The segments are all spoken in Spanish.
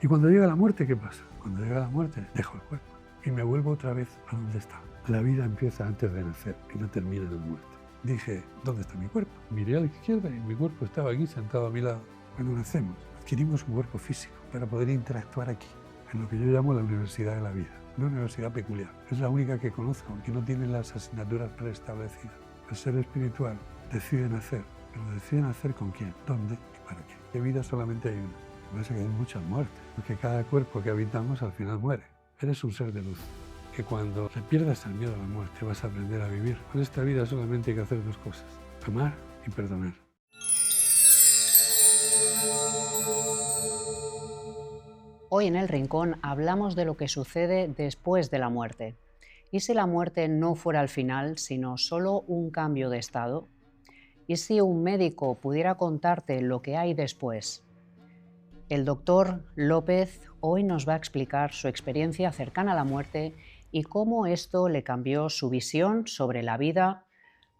Y cuando llega la muerte, ¿qué pasa? Cuando llega la muerte, dejo el cuerpo y me vuelvo otra vez a donde está. La vida empieza antes de nacer y no termina en la muerte. Dije, ¿dónde está mi cuerpo? Miré a la izquierda y mi cuerpo estaba aquí, sentado a mi lado. Cuando nacemos, adquirimos un cuerpo físico para poder interactuar aquí, en lo que yo llamo la universidad de la vida. Una universidad peculiar. Es la única que conozco, que no tiene las asignaturas preestablecidas. El ser espiritual decide nacer, pero decide nacer con quién, dónde y para qué. De vida solamente hay una. Me parece que hay muchas muertes, porque cada cuerpo que habitamos al final muere. Eres un ser de luz, que cuando le pierdas el miedo a la muerte vas a aprender a vivir. En esta vida solamente hay que hacer dos cosas, amar y perdonar. Hoy en El Rincón hablamos de lo que sucede después de la muerte. ¿Y si la muerte no fuera el final, sino solo un cambio de estado? ¿Y si un médico pudiera contarte lo que hay después? El doctor López hoy nos va a explicar su experiencia cercana a la muerte y cómo esto le cambió su visión sobre la vida,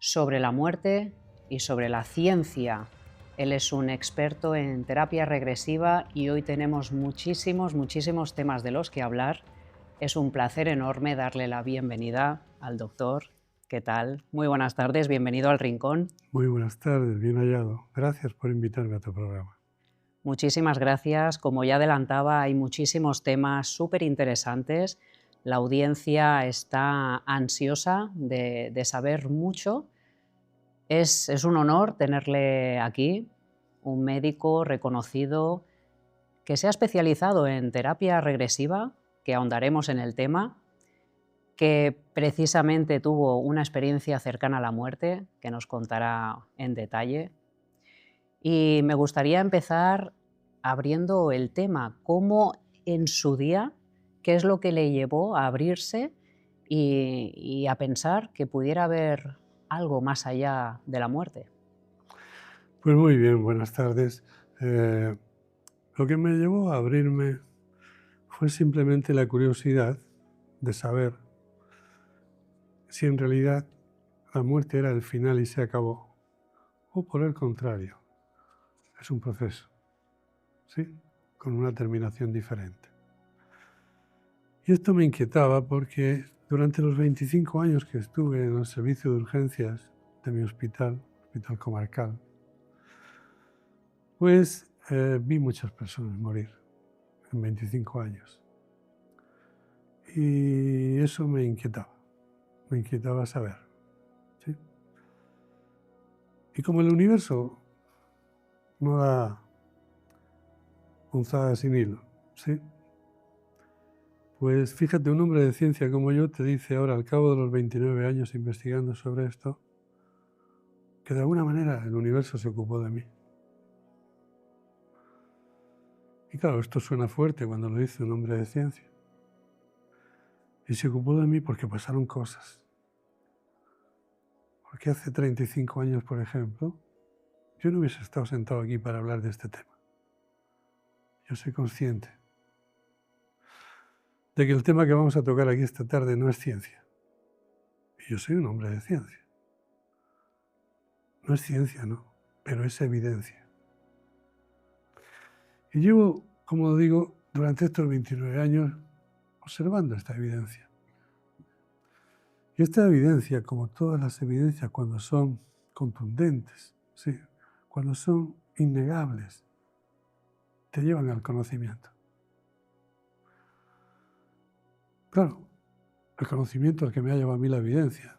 sobre la muerte y sobre la ciencia. Él es un experto en terapia regresiva y hoy tenemos muchísimos temas de los que hablar. Es un placer enorme darle la bienvenida al doctor. ¿Qué tal? Muy buenas tardes, bienvenido al Rincón. Muy buenas tardes, bien hallado. Gracias por invitarme a tu programa. Muchísimas gracias. Como ya adelantaba, hay muchísimos temas súper interesantes. La audiencia está ansiosa de saber mucho. Es un honor tenerle aquí, un médico reconocido que se ha especializado en terapia regresiva, que ahondaremos en el tema, que precisamente tuvo una experiencia cercana a la muerte, que nos contará en detalle. Y me gustaría empezar abriendo el tema, cómo en su día, qué es lo que le llevó a abrirse y a pensar que pudiera haber algo más allá de la muerte. Pues muy bien, buenas tardes. Lo que me llevó a abrirme fue simplemente la curiosidad de saber si en realidad la muerte era el final y se acabó, o por el contrario, es un proceso, ¿sí? Con una terminación diferente. Y esto me inquietaba porque durante los 25 años que estuve en el servicio de urgencias de mi hospital comarcal, pues vi muchas personas morir en 25 años. Y eso me inquietaba saber, ¿sí? Y como el universo no da punzada sin hilo, ¿sí? Pues fíjate, un hombre de ciencia como yo te dice ahora, al cabo de los 29 años investigando sobre esto, que de alguna manera el universo se ocupó de mí. Y claro, esto suena fuerte cuando lo dice un hombre de ciencia. Y se ocupó de mí porque pasaron cosas. Porque hace 35 años, por ejemplo, yo no hubiese estado sentado aquí para hablar de este tema. Yo soy consciente de que el tema que vamos a tocar aquí esta tarde no es ciencia. Y yo soy un hombre de ciencia. No es ciencia, no, pero es evidencia. Y llevo, como digo, durante estos 29 años observando esta evidencia. Y esta evidencia, como todas las evidencias cuando son contundentes, ¿sí? Cuando son innegables, te llevan al conocimiento. Claro, el conocimiento es el que me ha llevado a mí la evidencia.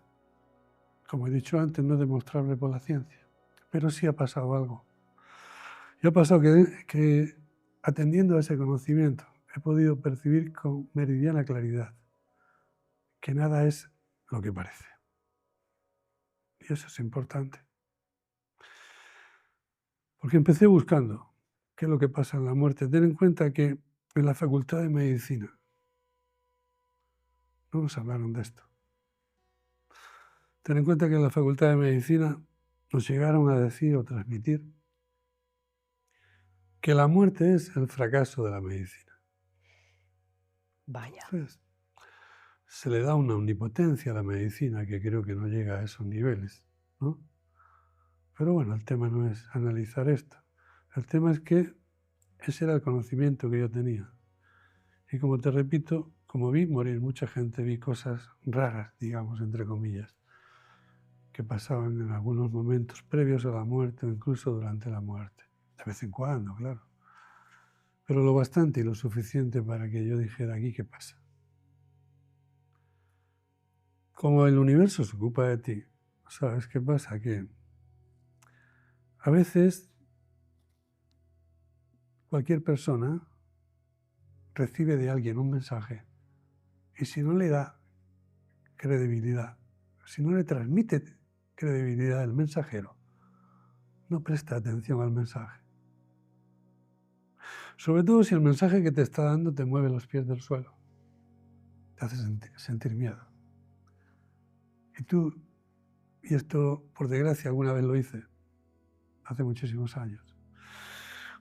Como he dicho antes, no es demostrable por la ciencia, pero sí ha pasado algo. Y ha pasado que atendiendo a ese conocimiento he podido percibir con meridiana claridad que nada es lo que parece. Y eso es importante. Porque empecé buscando qué es lo que pasa en la muerte. Ten en cuenta que en la Facultad de Medicina no nos hablaron de esto. Ten en cuenta que en la Facultad de Medicina nos llegaron a decir o transmitir que la muerte es el fracaso de la medicina. Vaya. Entonces, se le da una omnipotencia a la medicina que creo que no llega a esos niveles, ¿no? Pero bueno, el tema no es analizar esto. El tema es que ese era el conocimiento que yo tenía. Y como te repito, como vi morir mucha gente, vi cosas raras, digamos, entre comillas, que pasaban en algunos momentos previos a la muerte o incluso durante la muerte. De vez en cuando, claro. Pero lo bastante y lo suficiente para que yo dijera, aquí, ¿qué pasa? Como el universo se ocupa de ti, ¿sabes qué pasa? Que a veces cualquier persona recibe de alguien un mensaje y si no le da credibilidad, si no le transmite credibilidad al mensajero, no presta atención al mensaje. Sobre todo si el mensaje que te está dando te mueve los pies del suelo, te hace sentir miedo. Y esto por desgracia alguna vez lo hice, hace muchísimos años.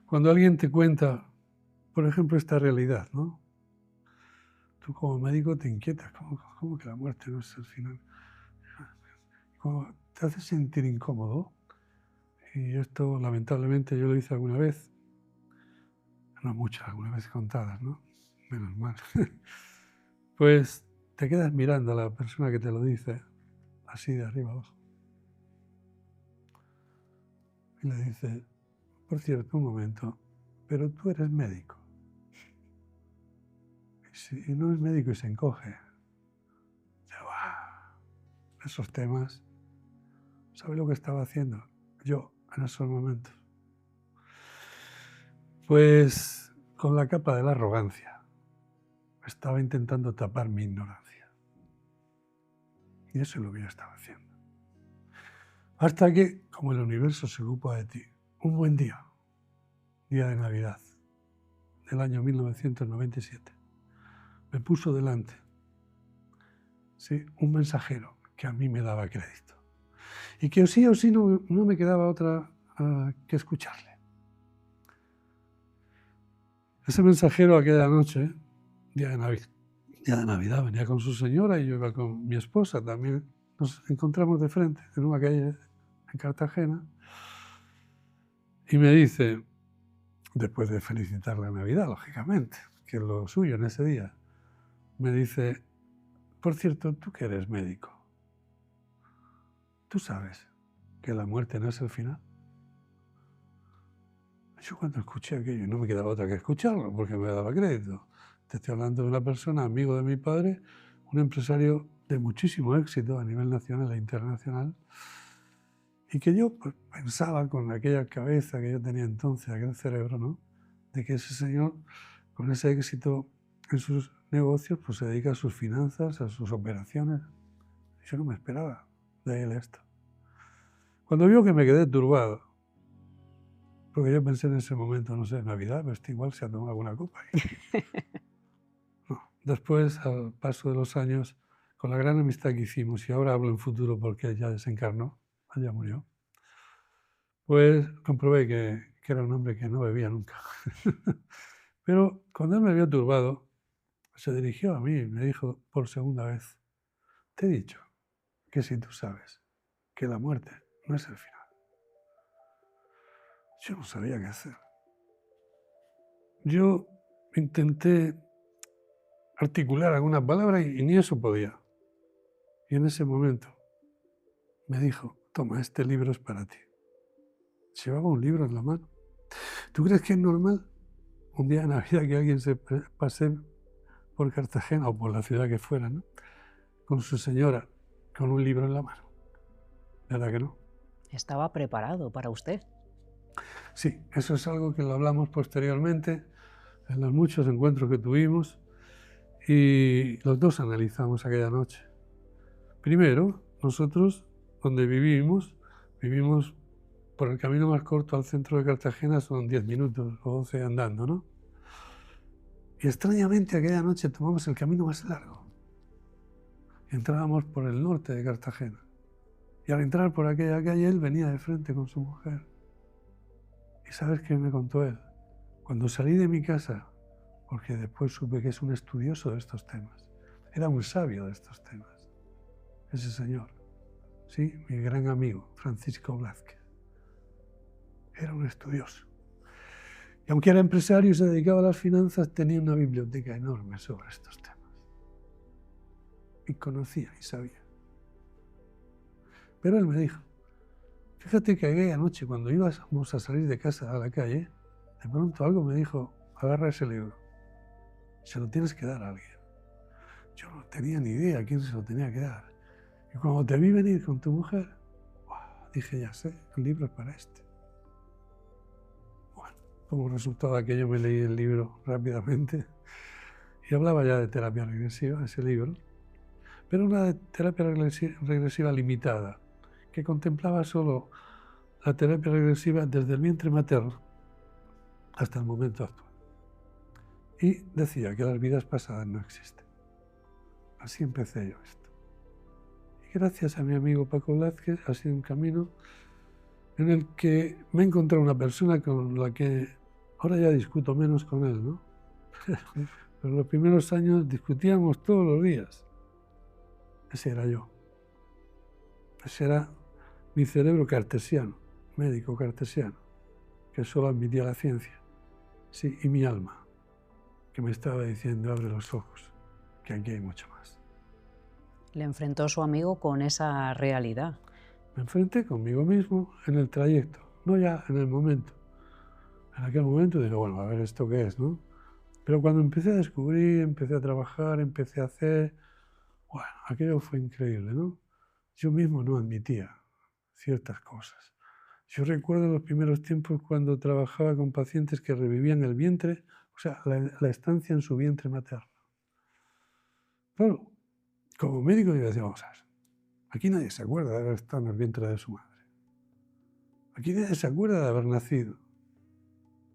Cuando alguien te cuenta, por ejemplo, esta realidad, ¿no? Tú como médico te inquietas, ¿cómo que la muerte no es el final? Como te hace sentir incómodo. Y esto lamentablemente yo lo hice alguna vez, no muchas, algunas veces contadas, ¿no? Menos mal. Pues te quedas mirando a la persona que te lo dice, así de arriba abajo. Y le dice, por cierto, un momento, pero tú eres médico. Y si no es médico y se encoge, dice, ¡guau! Esos temas, ¿sabe lo que estaba haciendo yo en esos momentos? Pues con la capa de la arrogancia estaba intentando tapar mi ignorancia. Y eso es lo que yo estaba haciendo. Hasta que, como el universo se ocupa de ti, un buen día de Navidad del año 1997, me puso delante, ¿sí?, un mensajero que a mí me daba crédito y que o sí no me quedaba otra que escucharle. Ese mensajero aquella noche, día de Navidad, venía con su señora y yo iba con mi esposa también. Nos encontramos de frente en una calle en Cartagena y me dice, después de felicitar la Navidad, lógicamente, que es lo suyo en ese día, me dice, por cierto, tú que eres médico, ¿tú sabes que la muerte no es el final? Yo cuando escuché aquello, no me quedaba otra que escucharlo, porque me daba crédito. Te estoy hablando de una persona, amigo de mi padre, un empresario de muchísimo éxito a nivel nacional e internacional, y que yo pues, pensaba con aquella cabeza que yo tenía entonces, aquel cerebro, ¿no?, de que ese señor, con ese éxito en sus negocios, pues se dedica a sus finanzas, a sus operaciones. Yo no me esperaba de él esto. Cuando vio que me quedé turbado, porque yo pensé en ese momento, no sé, Navidad, pero este igual se ha tomado alguna copa. No. Después, al paso de los años, con la gran amistad que hicimos, y ahora hablo en futuro porque él ya desencarnó, él ya murió, pues comprobé que era un hombre que no bebía nunca. Pero cuando él me vio turbado, se dirigió a mí y me dijo por segunda vez, te he dicho que si tú sabes que la muerte no es el final. Yo no sabía qué hacer. Yo intenté articular algunas palabras y ni eso podía. Y en ese momento me dijo, toma, este libro es para ti. Llevaba un libro en la mano. ¿Tú crees que es normal un día de Navidad que alguien se pase por Cartagena o por la ciudad que fuera, ¿no?, con su señora, con un libro en la mano? ¿Verdad que no? Estaba preparado para usted. Sí, eso es algo que lo hablamos posteriormente en los muchos encuentros que tuvimos y los dos analizamos aquella noche. Primero, nosotros, donde vivimos por el camino más corto al centro de Cartagena, son 10 minutos o 12 andando, ¿no? Y extrañamente aquella noche tomamos el camino más largo. Entrábamos por el norte de Cartagena. Y al entrar por aquella calle, él venía de frente con su mujer. ¿Y sabes qué me contó él? Cuando salí de mi casa, porque después supe que es un estudioso de estos temas, era un sabio de estos temas, ese señor, ¿sí?, mi gran amigo, Francisco Blázquez, era un estudioso. Y aunque era empresario y se dedicaba a las finanzas, tenía una biblioteca enorme sobre estos temas. Y conocía y sabía. Pero él me dijo, fíjate que aquella noche cuando íbamos a salir de casa a la calle, de pronto algo me dijo, agarra ese libro, se lo tienes que dar a alguien. Yo no tenía ni idea a quién se lo tenía que dar. Y cuando te vi venir con tu mujer, dije, ya sé, el libro es para este. Bueno, como resultado de aquello me leí el libro rápidamente y hablaba ya de terapia regresiva, ese libro, pero una terapia regresiva limitada, que contemplaba solo la terapia regresiva desde el vientre materno hasta el momento actual. Y decía que las vidas pasadas no existen. Así empecé yo esto. Y gracias a mi amigo Paco Blázquez ha sido un camino en el que me he encontrado una persona con la que ahora ya discuto menos con él, ¿no? Pero en los primeros años discutíamos todos los días. Ese era yo. Ese era mi cerebro cartesiano, médico cartesiano, que solo admitía la ciencia. Sí, y mi alma, que me estaba diciendo, abre los ojos, que aquí hay mucho más. Le enfrentó su amigo con esa realidad. Me enfrenté conmigo mismo en el trayecto, no ya en el momento. En aquel momento dije, bueno, a ver esto qué es, ¿no? Pero cuando empecé a descubrir, empecé a trabajar, empecé a hacer, bueno, aquello fue increíble, ¿no? Yo mismo no admitía ciertas cosas. Yo recuerdo los primeros tiempos cuando trabajaba con pacientes que revivían el vientre, o sea, la estancia en su vientre materno. Claro, como médico yo decía, vamos a ver, aquí nadie se acuerda de haber estado en el vientre de su madre. Aquí nadie se acuerda de haber nacido.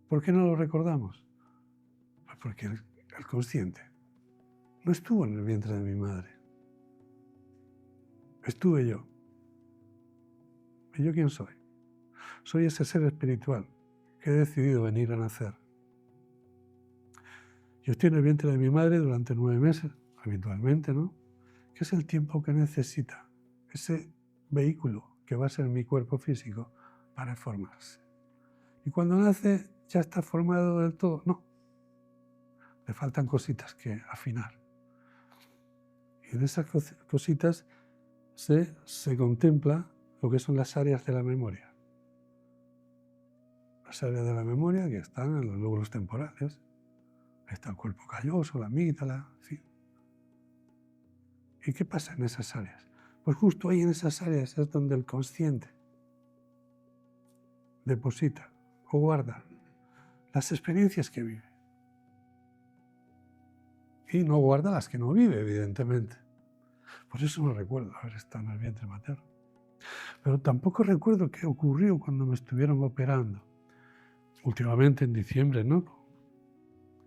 ¿Por qué no lo recordamos? Pues porque el consciente no estuvo en el vientre de mi madre. Estuve yo. ¿Y yo quién soy? Soy ese ser espiritual que he decidido venir a nacer. Yo estoy en el vientre de mi madre durante 9 meses, habitualmente, ¿no? Que es el tiempo que necesita ese vehículo que va a ser mi cuerpo físico para formarse. Y cuando nace, ¿ya está formado del todo? No. Le faltan cositas que afinar. Y en esas cositas se contempla lo que son las áreas de la memoria. Las áreas de la memoria que están en los lóbulos temporales. Ahí está el cuerpo calloso, la amígdala, en fin. ¿Y qué pasa en esas áreas? Pues justo ahí en esas áreas es donde el consciente deposita o guarda las experiencias que vive. Y no guarda las que no vive, evidentemente. Por eso no recuerdo haber estado en el vientre materno. Pero tampoco recuerdo qué ocurrió cuando me estuvieron operando. Últimamente, en diciembre, ¿no?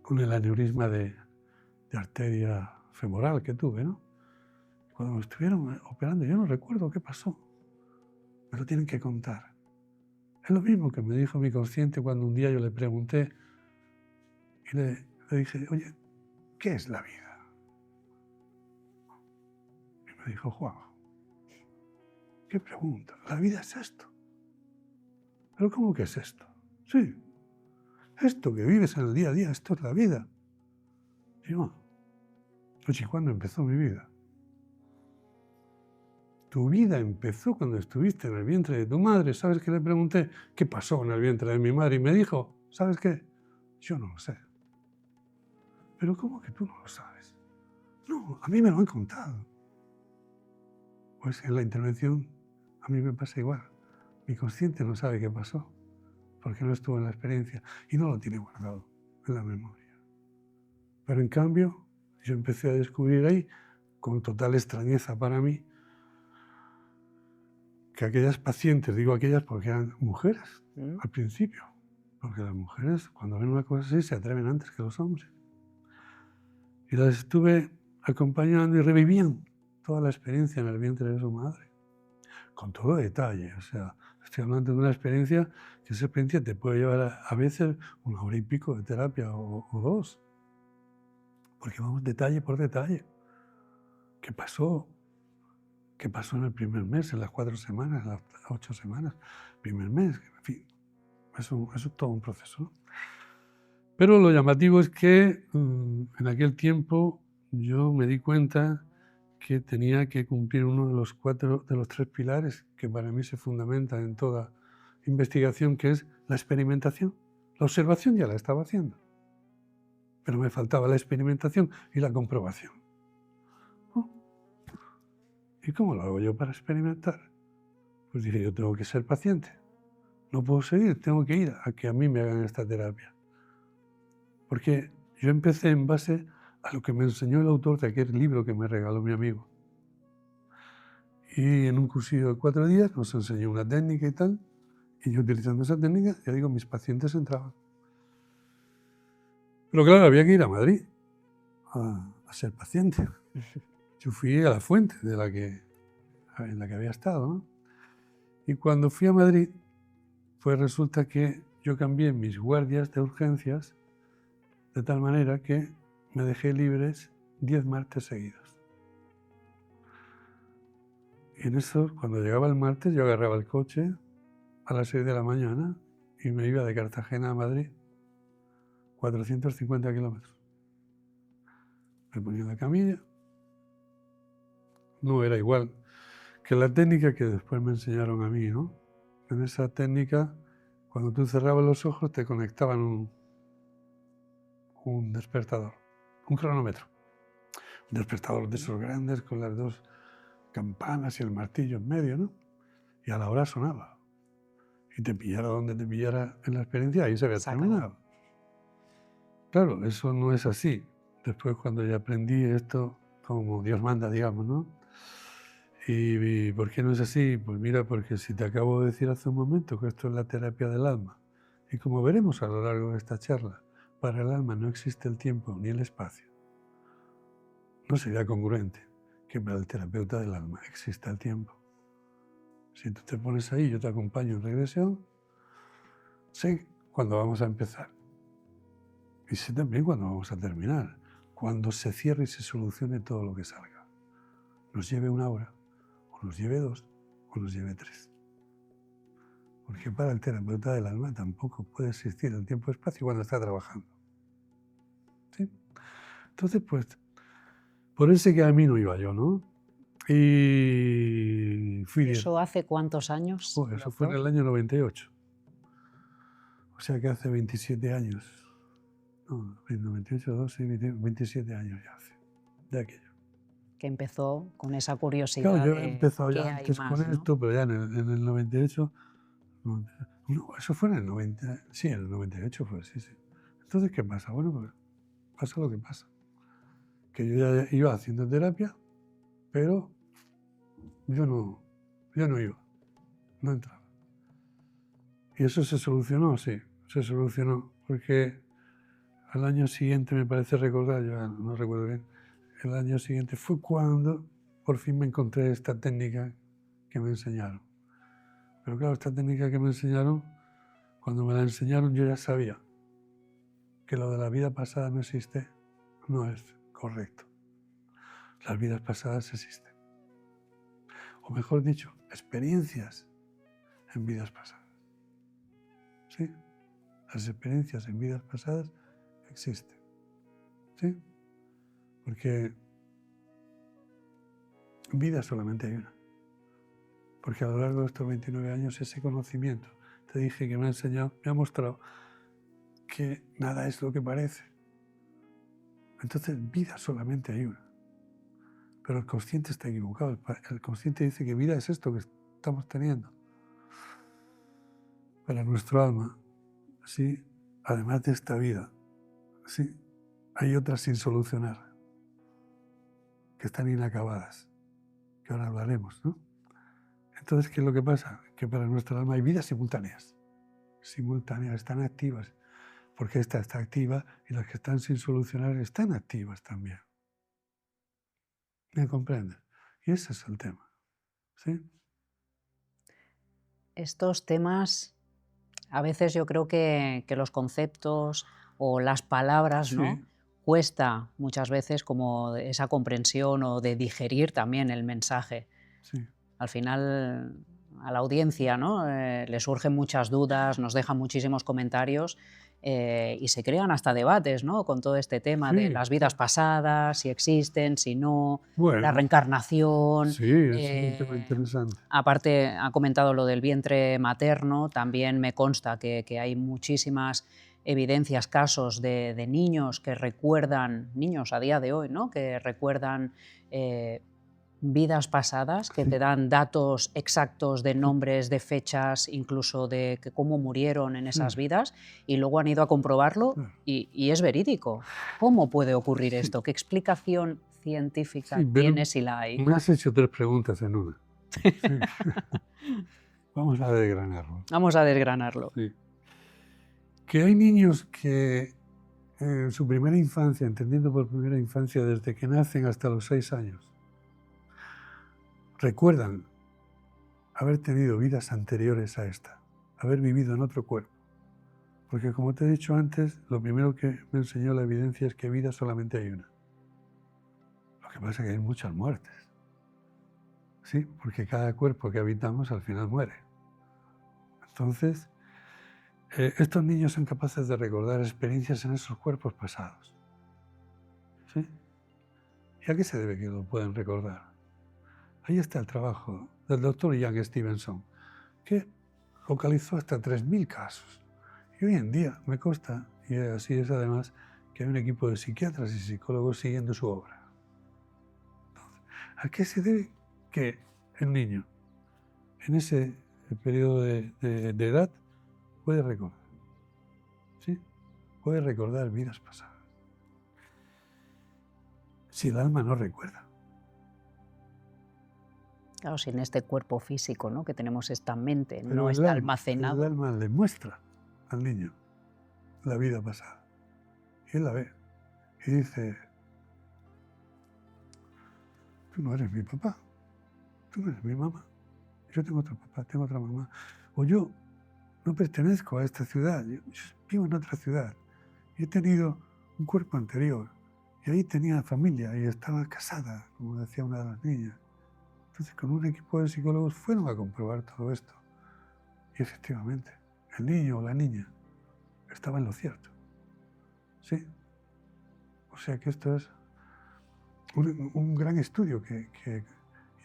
Con el aneurisma de arteria femoral que tuve, ¿no? Cuando me estuvieron operando, yo no recuerdo qué pasó. Me lo tienen que contar. Es lo mismo que me dijo mi consciente cuando un día yo le pregunté y le dije, oye, ¿qué es la vida? Y me dijo, Juan, ¿qué pregunta? ¿La vida es esto? ¿Pero cómo que es esto? Sí, esto que vives en el día a día, esto es la vida. Y yo, oye, ¿cuándo empezó mi vida? Tu vida empezó cuando estuviste en el vientre de tu madre. ¿Sabes qué le pregunté? ¿Qué pasó en el vientre de mi madre? Y me dijo, ¿sabes qué? Yo no lo sé. ¿Pero cómo que tú no lo sabes? No, a mí me lo han contado. Pues en la intervención a mí me pasa igual. Mi consciente no sabe qué pasó, porque no estuvo en la experiencia y no lo tiene guardado en la memoria. Pero en cambio, yo empecé a descubrir ahí, con total extrañeza para mí, que aquellas pacientes, digo aquellas porque eran mujeres al principio, porque las mujeres cuando ven una cosa así se atreven antes que los hombres. Y las estuve acompañando y revivían toda la experiencia en el vientre de su madre, con todo detalle. O sea, estoy hablando de una experiencia que esa experiencia te puede llevar a veces 1 hora y pico de terapia o 2, porque vamos detalle por detalle. ¿Qué pasó? ¿Qué pasó en el primer mes, en las 4 semanas, las 8 semanas, primer mes? En fin, eso es todo un proceso, ¿no? Pero lo llamativo es que en aquel tiempo yo me di cuenta que tenía que cumplir uno de los 3 pilares que para mí se fundamentan en toda investigación, que es la experimentación. La observación ya la estaba haciendo, pero me faltaba la experimentación y la comprobación. ¿Y cómo lo hago yo para experimentar? Pues dije, yo tengo que ser paciente. No puedo seguir, tengo que ir a que a mí me hagan esta terapia. Porque yo empecé en base a lo que me enseñó el autor de aquel libro que me regaló mi amigo. Y en un cursillo de 4 días nos enseñó una técnica y tal, y yo utilizando esa técnica, ya digo, mis pacientes entraban. Pero claro, había que ir a Madrid a ser paciente. Yo fui a la fuente en la que había estado, ¿no? Y cuando fui a Madrid, pues resulta que yo cambié mis guardias de urgencias de tal manera que me dejé libres 10 martes seguidos. Y en eso, cuando llegaba el martes, yo agarraba el coche a las 6 de la mañana y me iba de Cartagena a Madrid, 450 kilómetros. Me ponía en la camilla. No era igual que la técnica que después me enseñaron a mí, ¿no? En esa técnica, cuando tú cerrabas los ojos, te conectaban un despertador, un cronómetro. Un despertador de esos grandes con las 2 campanas y el martillo en medio, ¿no? Y a la hora sonaba. Y te pillara donde te pillara en la experiencia, ahí se había terminado. Claro, eso no es así. Después, cuando ya aprendí esto, como Dios manda, digamos, ¿no? ¿Y por qué no es así? Pues mira, porque si te acabo de decir hace un momento que esto es la terapia del alma, y como veremos a lo largo de esta charla, para el alma no existe el tiempo ni el espacio, no sería congruente que para el terapeuta del alma exista el tiempo. Si tú te pones ahí, yo te acompaño en regresión, sé cuándo vamos a empezar y sé también cuándo vamos a terminar, cuando se cierre y se solucione todo lo que salga. Nos lleve 1 hora, o nos lleve 2, o nos lleve 3. Porque para el terapeuta del alma tampoco puede existir el tiempo-espacio cuando está trabajando. ¿Sí? Entonces, pues, por ese camino iba yo, ¿no? Y fui... ¿Eso hace cuántos años? Eso fue en el año 98. O sea que hace 27 años. No, 98, 2, 27 años ya hace, de aquello. Que empezó con esa curiosidad. Claro, yo he empezado ya antes más, con esto, pero ya en el 98... No, eso fue en el 90... Sí, en el 98 fue, sí. Entonces, ¿qué pasa? Bueno, pues pasa lo que pasa. Que yo ya iba haciendo terapia, pero yo no iba, no entraba. Y eso se solucionó, sí, se solucionó, porque al año siguiente, me parece recordar, yo no recuerdo bien, el año siguiente fue cuando por fin me encontré esta técnica que me enseñaron. Pero claro, esta técnica que me enseñaron, cuando me la enseñaron yo ya sabía que lo de la vida pasada no existe, no es correcto. Las vidas pasadas existen. O mejor dicho, experiencias en vidas pasadas. ¿Sí? Las experiencias en vidas pasadas existen. ¿Sí? Porque vida solamente hay una. Porque a lo largo de estos 29 años ese conocimiento, te dije que me ha enseñado, me ha mostrado que nada es lo que parece. Entonces, vida solamente hay una. Pero el consciente está equivocado. El consciente dice que vida es esto que estamos teniendo. Para nuestro alma, sí, además de esta vida, sí, hay otras sin solucionar, que están inacabadas, que ahora hablaremos, ¿no? Entonces, ¿qué es lo que pasa? Que para nuestra alma hay vidas simultáneas, están activas, porque esta está activa y las que están sin solucionar están activas también. ¿Me comprendes? Y ese es el tema, ¿sí? Estos temas, a veces yo creo que los conceptos o las palabras, Sí. ¿no? Cuesta muchas veces como esa comprensión o de digerir también el mensaje. Sí. Al final a la audiencia, ¿no? Le surgen muchas dudas, nos dejan muchísimos comentarios y se crean hasta debates, ¿no? Con todo este tema de Sí, las vidas pasadas, si existen, si no, la bueno, reencarnación. sí, es un tema interesante. Aparte, ha comentado lo del vientre materno, también me consta que hay muchísimas evidencias, casos de niños que recuerdan, niños a día de hoy, ¿no? Que recuerdan vidas pasadas, que Sí, te dan datos exactos de sí, nombres, de fechas, incluso de cómo murieron en sí, esas vidas, y luego han ido a comprobarlo claro. y es verídico. ¿Cómo puede ocurrir Sí, esto? ¿Qué explicación científica sí, pero tiene si la hay? me has hecho 3 preguntas en una. Sí, vamos a desgranarlo. Vamos a desgranarlo. Sí. Que hay niños que en su primera infancia, entendiendo por primera infancia desde que nacen hasta los 6 años, recuerdan haber tenido vidas anteriores a esta, haber vivido en otro cuerpo. Porque como te he dicho antes, lo primero que me enseñó la evidencia es que vida solamente hay una. Lo que pasa es que hay muchas muertes. Sí, porque cada cuerpo que habitamos al final muere. Entonces, estos niños son capaces de recordar experiencias en esos cuerpos pasados. ¿Sí? ¿Y a qué se debe que lo pueden recordar? Ahí está el trabajo del doctor Ian Stevenson, que localizó hasta 3.000 casos. Y hoy en día me consta, y así es además, que hay un equipo de psiquiatras y psicólogos siguiendo su obra. Entonces, ¿a qué se debe que el niño, en ese periodo de edad, puede recordar? ¿Sí? Puede recordar vidas pasadas. Si el alma no recuerda. Claro, si en este cuerpo físico, ¿no? Que tenemos esta mente, Pero no el está el almacenado. alma le muestra al niño la vida pasada. Y él la ve. Y dice, tú no eres mi papá, tú no eres mi mamá. Yo tengo otro papá, tengo otra mamá. O yo no pertenezco a esta ciudad, yo vivo en otra ciudad. Y he tenido un cuerpo anterior. Y ahí tenía familia y estaba casada, como decía una de las niñas. Entonces, con un equipo de psicólogos fueron a comprobar todo esto. Y efectivamente, el niño o la niña estaba en lo cierto. ¿Sí? O sea que esto es un gran estudio que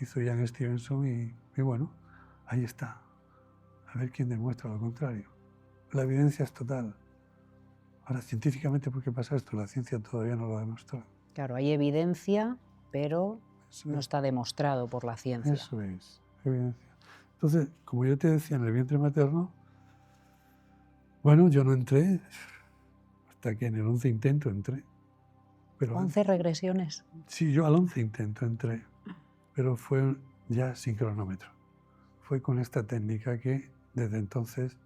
hizo Ian Stevenson y bueno, ahí está. A ver quién demuestra lo contrario. La evidencia es total. Ahora, científicamente, ¿por qué pasa esto? La ciencia todavía no lo ha demostrado. Claro, hay evidencia, pero Eso no es, está demostrado por la ciencia. eso es evidencia. Entonces, como yo te decía, en el vientre materno, bueno, yo no entré, hasta que en el 11 intento entré. Pero 11 regresiones. sí, yo al 11 intento entré, pero fue ya sin cronómetro. Fue con esta técnica que desde entonces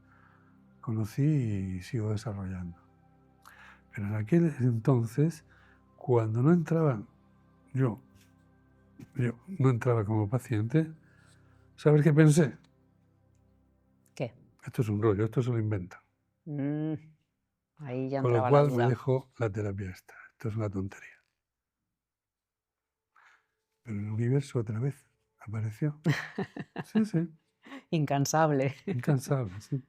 conocí y sigo desarrollando. Pero en aquel entonces, cuando no entraba, yo no entraba como paciente, ¿sabes qué pensé? ¿Qué? Esto es un rollo, esto se lo inventan. Mm, ahí ya Con lo entraba la cual me duda. dejo la terapia esta. Esto es una tontería. Pero el universo otra vez apareció. Sí, sí, Incansable. incansable, sí.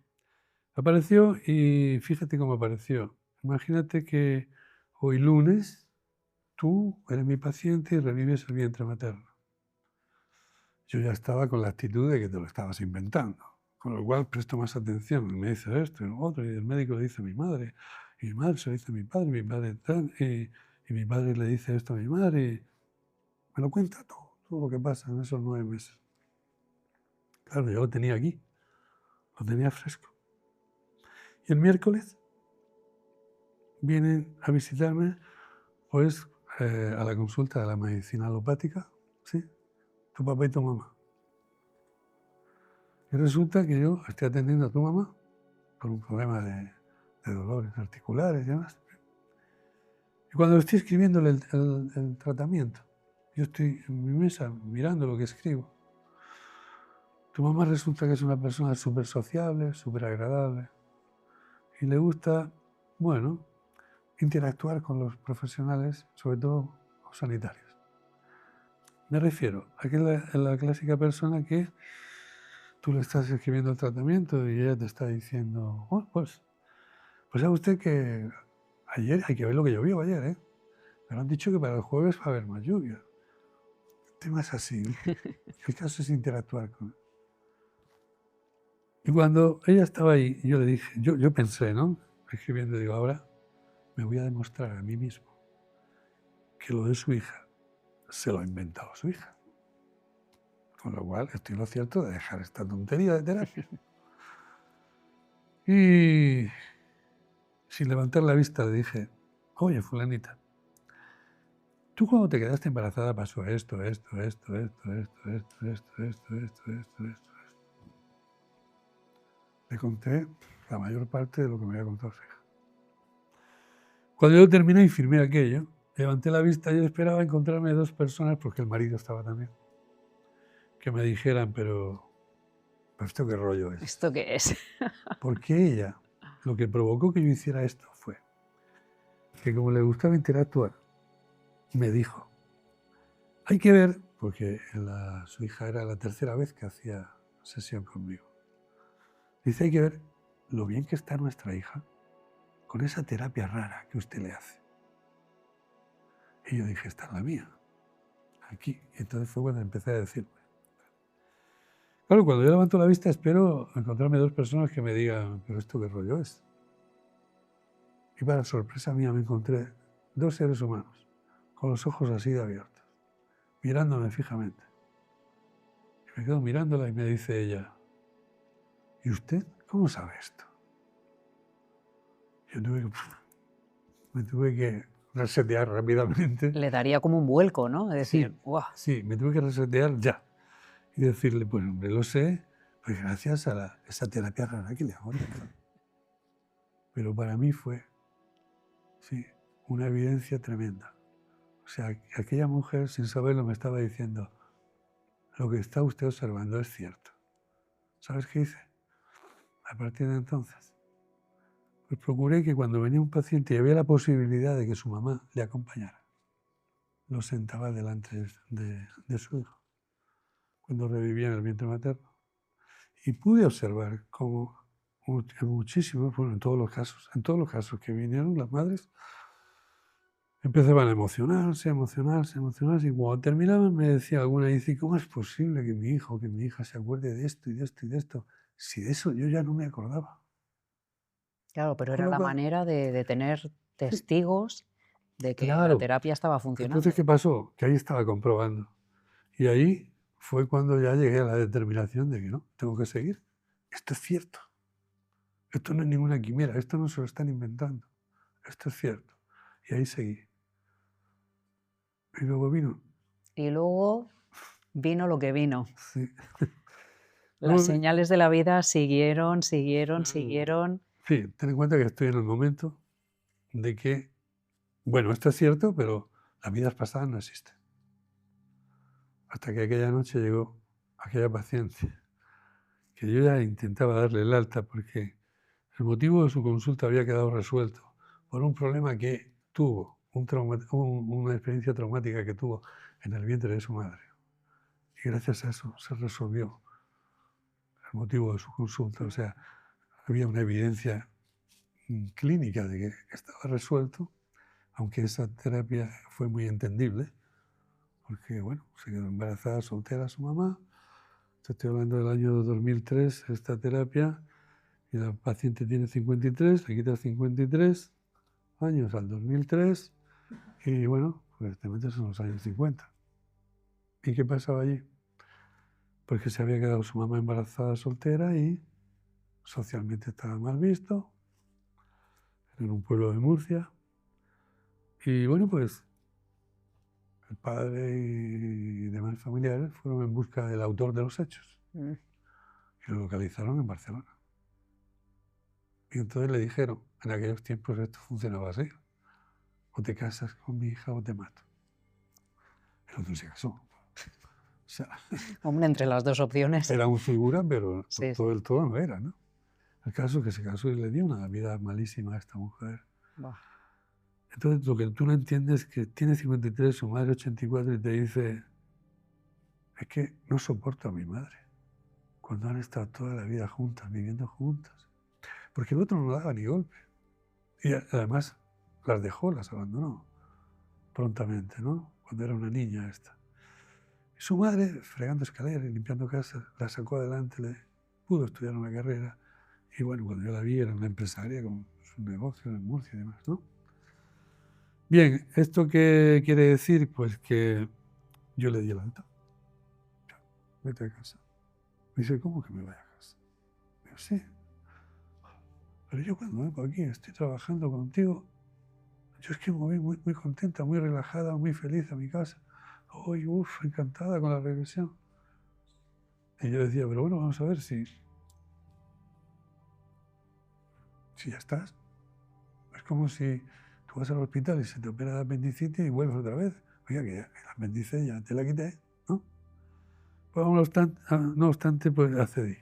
Apareció y fíjate cómo apareció. Imagínate que hoy lunes tú eres mi paciente y revives el vientre materno. Yo ya estaba con la actitud de que te lo estabas inventando, con lo cual presto más atención. Me dice esto y lo otro, y el médico le dice a mi madre, y mi madre se lo dice a mi padre tal, y mi padre le dice esto a mi madre, y me lo cuenta todo lo que pasa en esos 9 meses. Claro, yo lo tenía aquí, lo tenía fresco. Y el miércoles vienen a visitarme, pues, a la consulta de la medicina alopática, ¿sí? Tu papá y tu mamá. Y resulta que yo estoy atendiendo a tu mamá por un problema de dolores articulares y demás. Y cuando estoy escribiéndole el tratamiento, yo estoy en mi mesa mirando lo que escribo. Tu mamá resulta que es una persona súper sociable, súper agradable y le gusta, bueno, interactuar con los profesionales, sobre todo los sanitarios. Me refiero a que es la clásica persona que tú le estás escribiendo el tratamiento y ella te está diciendo, oh, pues pues sabe usted que ayer, hay que ver lo que llovió ayer, ¿eh? Me han dicho que para el jueves va a haber más lluvia. El tema es así. El caso es interactuar con él. Y cuando ella estaba ahí, yo le dije, yo pensé, ¿no? Escribiendo, digo, ahora me voy a demostrar a mí mismo que lo de su hija se lo ha inventado su hija. Con lo cual estoy en lo cierto de dejar esta tontería de terapia. Y sin levantar la vista le dije, oye, fulanita, tú cuando te quedaste embarazada pasó esto. Le conté la mayor parte de lo que me había contado su hija. Cuando yo terminé y firmé aquello, levanté la vista y yo esperaba encontrarme 2 personas, porque el marido estaba también, que me dijeran, pero ¿esto qué rollo es? ¿Esto qué es? Porque ella, lo que provocó que yo hiciera esto fue que como le gustaba interactuar, me dijo, hay que ver, porque su hija era la 3ª vez que hacía sesión conmigo, dice, hay que ver lo bien que está nuestra hija con esa terapia rara que usted le hace. Y yo dije, esta es la mía, aquí. Y entonces fue cuando empecé a decirme. Claro, cuando yo levanto la vista espero encontrarme 2 personas que me digan, pero ¿esto qué rollo es? Y para sorpresa mía me encontré 2 seres humanos, con los ojos así de abiertos, mirándome fijamente. Y me quedo mirándola y me dice ella, ¿y usted cómo sabe esto? Yo me tuve que resetear rápidamente. Le daría como un vuelco, ¿no? Es decir, Sí, ¡guau! sí, me tuve que resetear ya. Y decirle, pues hombre, lo sé, pues gracias a esa terapia rara que le hago. Pero para mí fue, sí, una evidencia tremenda. O sea, aquella mujer, sin saberlo, me estaba diciendo, lo que está usted observando es cierto. ¿Sabes qué hice? A partir de entonces, pues procuré que cuando venía un paciente y había la posibilidad de que su mamá le acompañara, lo sentaba delante de su hijo, cuando revivía en el vientre materno. Y pude observar cómo en muchísimos, bueno, en todos los casos que vinieron, las madres empezaban a emocionarse, y cuando terminaban me decía alguna, y dice, ¿cómo es posible que mi hijo, que mi hija se acuerde de esto y de esto y de esto? Si de eso yo ya no me acordaba. Claro, pero Con era lo la cual, manera de tener sí, testigos de que la claro. terapia estaba Entonces, funcionando. ¿qué pasó? Que ahí estaba comprobando. Y ahí fue cuando ya llegué a la determinación de que no, tengo que seguir. Esto es cierto. Esto no es ninguna quimera, esto no se lo están inventando. Esto es cierto. Y ahí seguí. Y luego vino. Y luego vino lo que vino. Sí. Las Luego señales de la vida siguieron. sí, ten en cuenta que estoy en el momento de que, bueno, esto es cierto, pero las vidas pasadas no existen. Hasta que aquella noche llegó aquella paciente, que yo ya intentaba darle el alta porque el motivo de su consulta había quedado resuelto por un problema que tuvo, una experiencia traumática que tuvo en el vientre de su madre. Y gracias a eso se resolvió el motivo de su consulta. O sea, había una evidencia clínica de que estaba resuelto, aunque esa terapia fue muy entendible, porque, bueno, se quedó embarazada, soltera su mamá. Estoy hablando del año 2003, esta terapia, y la paciente tiene 53, le quitas 53 años al 2003, y bueno, pues te metes en los años 50. ¿Y qué pasaba allí? Pues que se había quedado su mamá embarazada, soltera, y socialmente estaba mal visto, en un pueblo de Murcia. Y bueno, pues el padre y demás familiares fueron en busca del autor de los hechos y lo localizaron en Barcelona. Y entonces le dijeron, en aquellos tiempos esto funcionaba así, o te casas con mi hija o te mato. El otro se casó. O sea, Hombre, entre las dos opciones. era un figura, pero Sí, todo el todo no era, ¿no? El caso es que se casó y le dio una vida malísima a esta mujer. Buah. Entonces, lo que tú no entiendes es que tiene 53, su madre 84, y te dice, es que no soporto a mi madre, cuando han estado toda la vida juntas, viviendo juntas. Porque el otro no daba ni golpe. Y además las dejó, las abandonó prontamente, ¿no? Cuando era una niña esta. Y su madre, fregando escaleras y limpiando casas, la sacó adelante, le pudo estudiar una carrera. Y bueno, cuando yo la vi, era una empresaria con su negocio en Murcia y demás, ¿no? Bien, ¿esto qué quiere decir? Pues que yo le di el alta. Vete a casa. Me dice, ¿cómo que me vaya a casa? Digo, sí. Pero yo cuando vengo aquí, estoy trabajando contigo, yo es que me voy muy, muy contenta, muy relajada, muy feliz a mi casa. Hoy, encantada con la regresión. Y yo decía, pero bueno, vamos a ver si ya estás. Es como si tú vas al hospital y se te opera la apendicitis y vuelves otra vez. Oiga, que el apéndice ya te la quité, ¿no? Pues no obstante, pues accedí.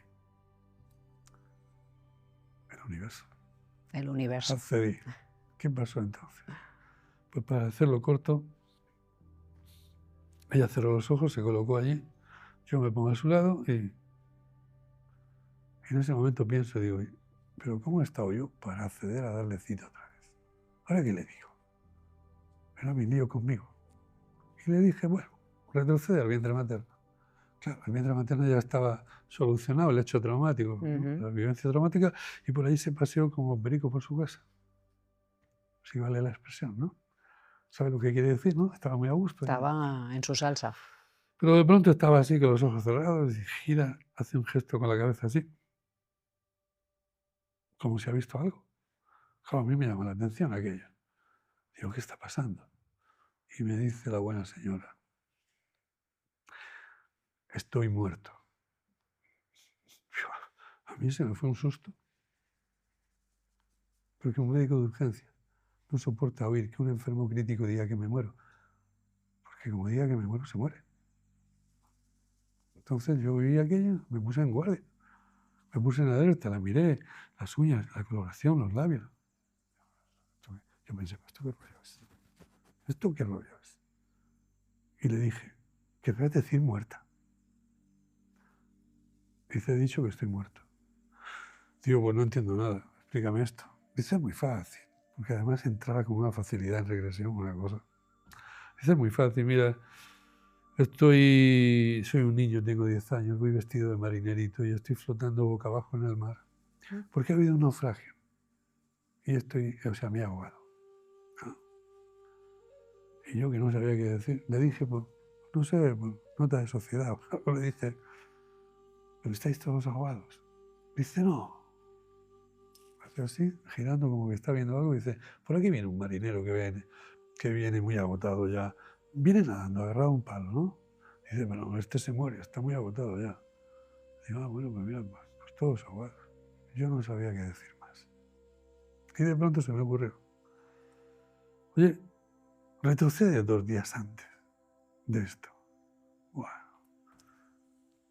El universo. El universo. Accedí. ¿Qué pasó entonces? Pues para hacerlo corto, ella cerró los ojos, se colocó allí, yo me pongo a su lado y en ese momento pienso, digo, pero ¿cómo he estado yo para acceder a darle cita otra vez? ¿Ahora qué le digo? Era mi lío conmigo. Y le dije, bueno, retrocede al vientre materno. Claro, el vientre materno ya estaba solucionado, el hecho traumático, ¿no? La vivencia traumática, y por ahí se paseó como perico por su casa. Si vale la expresión, ¿no? ¿Sabe lo que quiere decir, no? Estaba muy a gusto. Estaba en su salsa. Pero de pronto estaba así, con los ojos cerrados, y gira, hace un gesto con la cabeza así, como si ha visto algo. Claro, a mí me llama la atención aquello. Digo, ¿qué está pasando? Y me dice la buena señora, estoy muerto. A mí se me fue un susto. Porque un médico de urgencia no soporta oír que un enfermo crítico diga que me muero. Porque como diga que me muero, se muere. Entonces yo vi aquello, me puse en guardia. Me puse en alerta, la miré, las uñas, la coloración, los labios. Yo pensé, ¿esto qué rollo es? ¿Esto qué rollo es? Y le dije, ¿querrás decir muerta? Dice, he dicho que estoy muerto. Digo, pues no entiendo nada, explícame esto. Dice, es muy fácil, porque además entraba con una facilidad en regresión, una cosa. Dice, es muy fácil, mira, soy un niño, tengo 10 años, voy vestido de marinerito y estoy flotando boca abajo en el mar. Porque ha habido un naufragio. Y me he ahogado. ¿No? Y yo que no sabía qué decir, le dije, pues, no sé, pues, nota de sociedad. O le dije, ¿pero estáis todos ahogados? Dice, no. Hace así, girando como que está viendo algo, y dice, por aquí viene un marinero que viene muy agotado ya. Viene nadando, agarrado a un palo, ¿no? Dice, pero este se muere, está muy agotado ya. Digo, bueno, pues mira, pues todos ahogados. Yo no sabía qué decir más. Y de pronto se me ocurrió, oye, retrocede 2 días antes de esto. Bueno,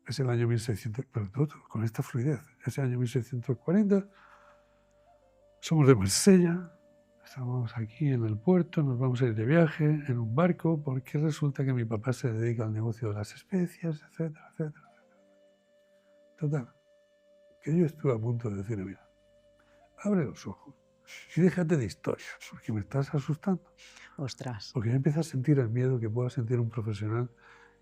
es el año 1600, pero todo con esta fluidez. Ese año 1640, somos de Marsella, estamos aquí en el puerto, nos vamos a ir de viaje en un barco, porque resulta que mi papá se dedica al negocio de las especias, etcétera, etcétera. Total, que yo estuve a punto de decirle, mira, abre los ojos y déjate de historias, porque me estás asustando. Ostras. Porque ya empieza a sentir el miedo que pueda sentir un profesional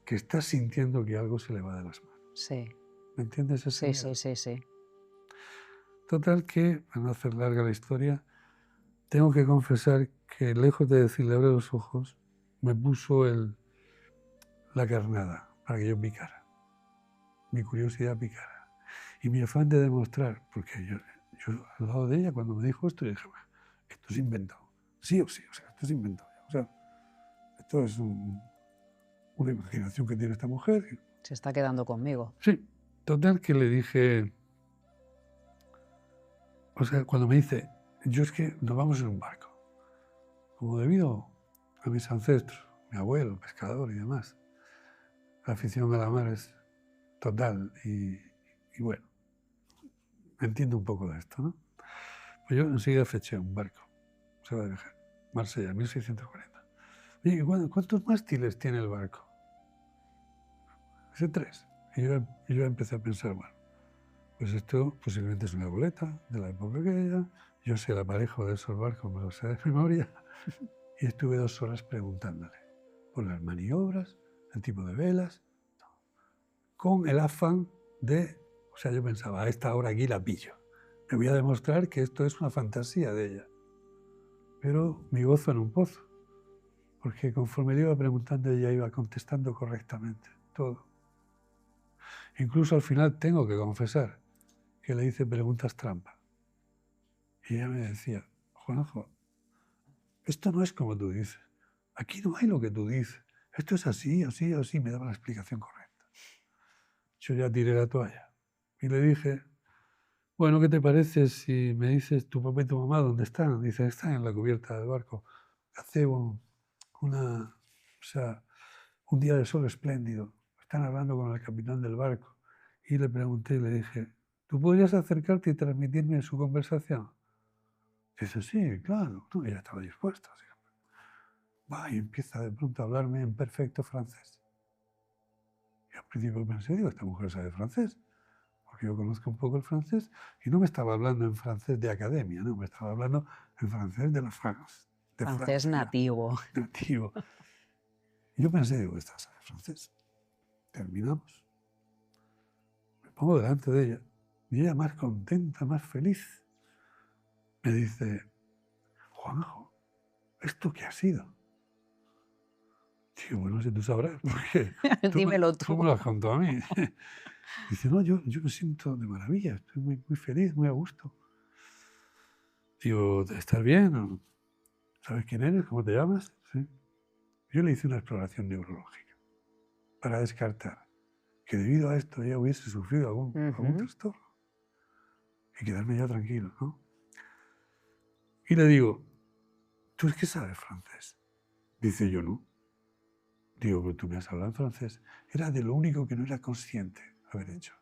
que está sintiendo que algo se le va de las manos. Sí. ¿Me entiendes ese miedo? Sí. Total que, para no hacer larga la historia, tengo que confesar que lejos de decirle abre los ojos, me puso la carnada para que yo picara. Mi curiosidad picara. Y mi afán de demostrar, porque yo al lado de ella, cuando me dijo esto, yo dije, bueno, esto es inventado. Sí o sí, o sea, esto es inventado. O sea, esto es una imaginación que tiene esta mujer. Se está quedando conmigo. Sí, total que le dije, o sea, cuando me dice, yo es que nos vamos en un barco, como debido a mis ancestros, mi abuelo, pescador y demás, la afición a la mar es total y bueno, entiendo un poco de esto, ¿no? Pues yo enseguida feché un barco, se va a viajar, Marsella, 1640. Oye, ¿cuántos mástiles tiene el barco? Dice 3. Y yo empecé a pensar, bueno, pues esto posiblemente es una goleta de la época aquella, Yo sé el aparejo de esos barcos, me lo sé de memoria, y estuve 2 horas preguntándole por las maniobras, el tipo de velas, con el afán de, o sea, yo pensaba, a esta hora aquí la pillo. Le voy a demostrar que esto es una fantasía de ella. Pero mi gozo en un pozo, porque conforme le iba preguntando, ella iba contestando correctamente todo. Incluso al final tengo que confesar que le hice preguntas trampa. Y ella me decía, Juanjo, esto no es como tú dices. Aquí no hay lo que tú dices. Esto es así, así, así. Me daba la explicación correcta. Yo ya tiré la toalla y le dije, bueno, ¿qué te parece si me dices tu papá y tu mamá dónde están? Dice, están en la cubierta del barco. Hace un día de sol espléndido. Están hablando con el capitán del barco. Y le pregunté y le dije, ¿tú podrías acercarte y transmitirme su conversación? Dice, sí, claro. No, ella estaba dispuesta. Va y empieza de pronto a hablarme en perfecto francés. Y al principio pensé, digo, esta mujer sabe francés, porque yo conozco un poco el francés, y no me estaba hablando en francés de academia, no, me estaba hablando en francés de la France, de Francés Francia, nativo. nativo. Y yo pensé, digo, esta sabe francés. Terminamos. Me pongo delante de ella, y ella más contenta, más feliz, me dice, Juanjo, ¿esto qué ha sido? Digo, bueno, si tú sabrás, porque Dímelo tú tú. me lo has contado a mí. Dice, no, yo me siento de maravilla, estoy muy, muy feliz, muy a gusto. Digo, ¿estás bien? ¿O ¿sabes quién eres? ¿Cómo te llamas? ¿Sí? Yo le hice una exploración neurológica para descartar que debido a esto ella hubiese sufrido algún trastorno y quedarme ya tranquilo, ¿no? Y le digo, ¿tú es que sabes francés? Dice, yo no. Digo, pero tú me has hablado en francés. Era de lo único que no era consciente haber hecho.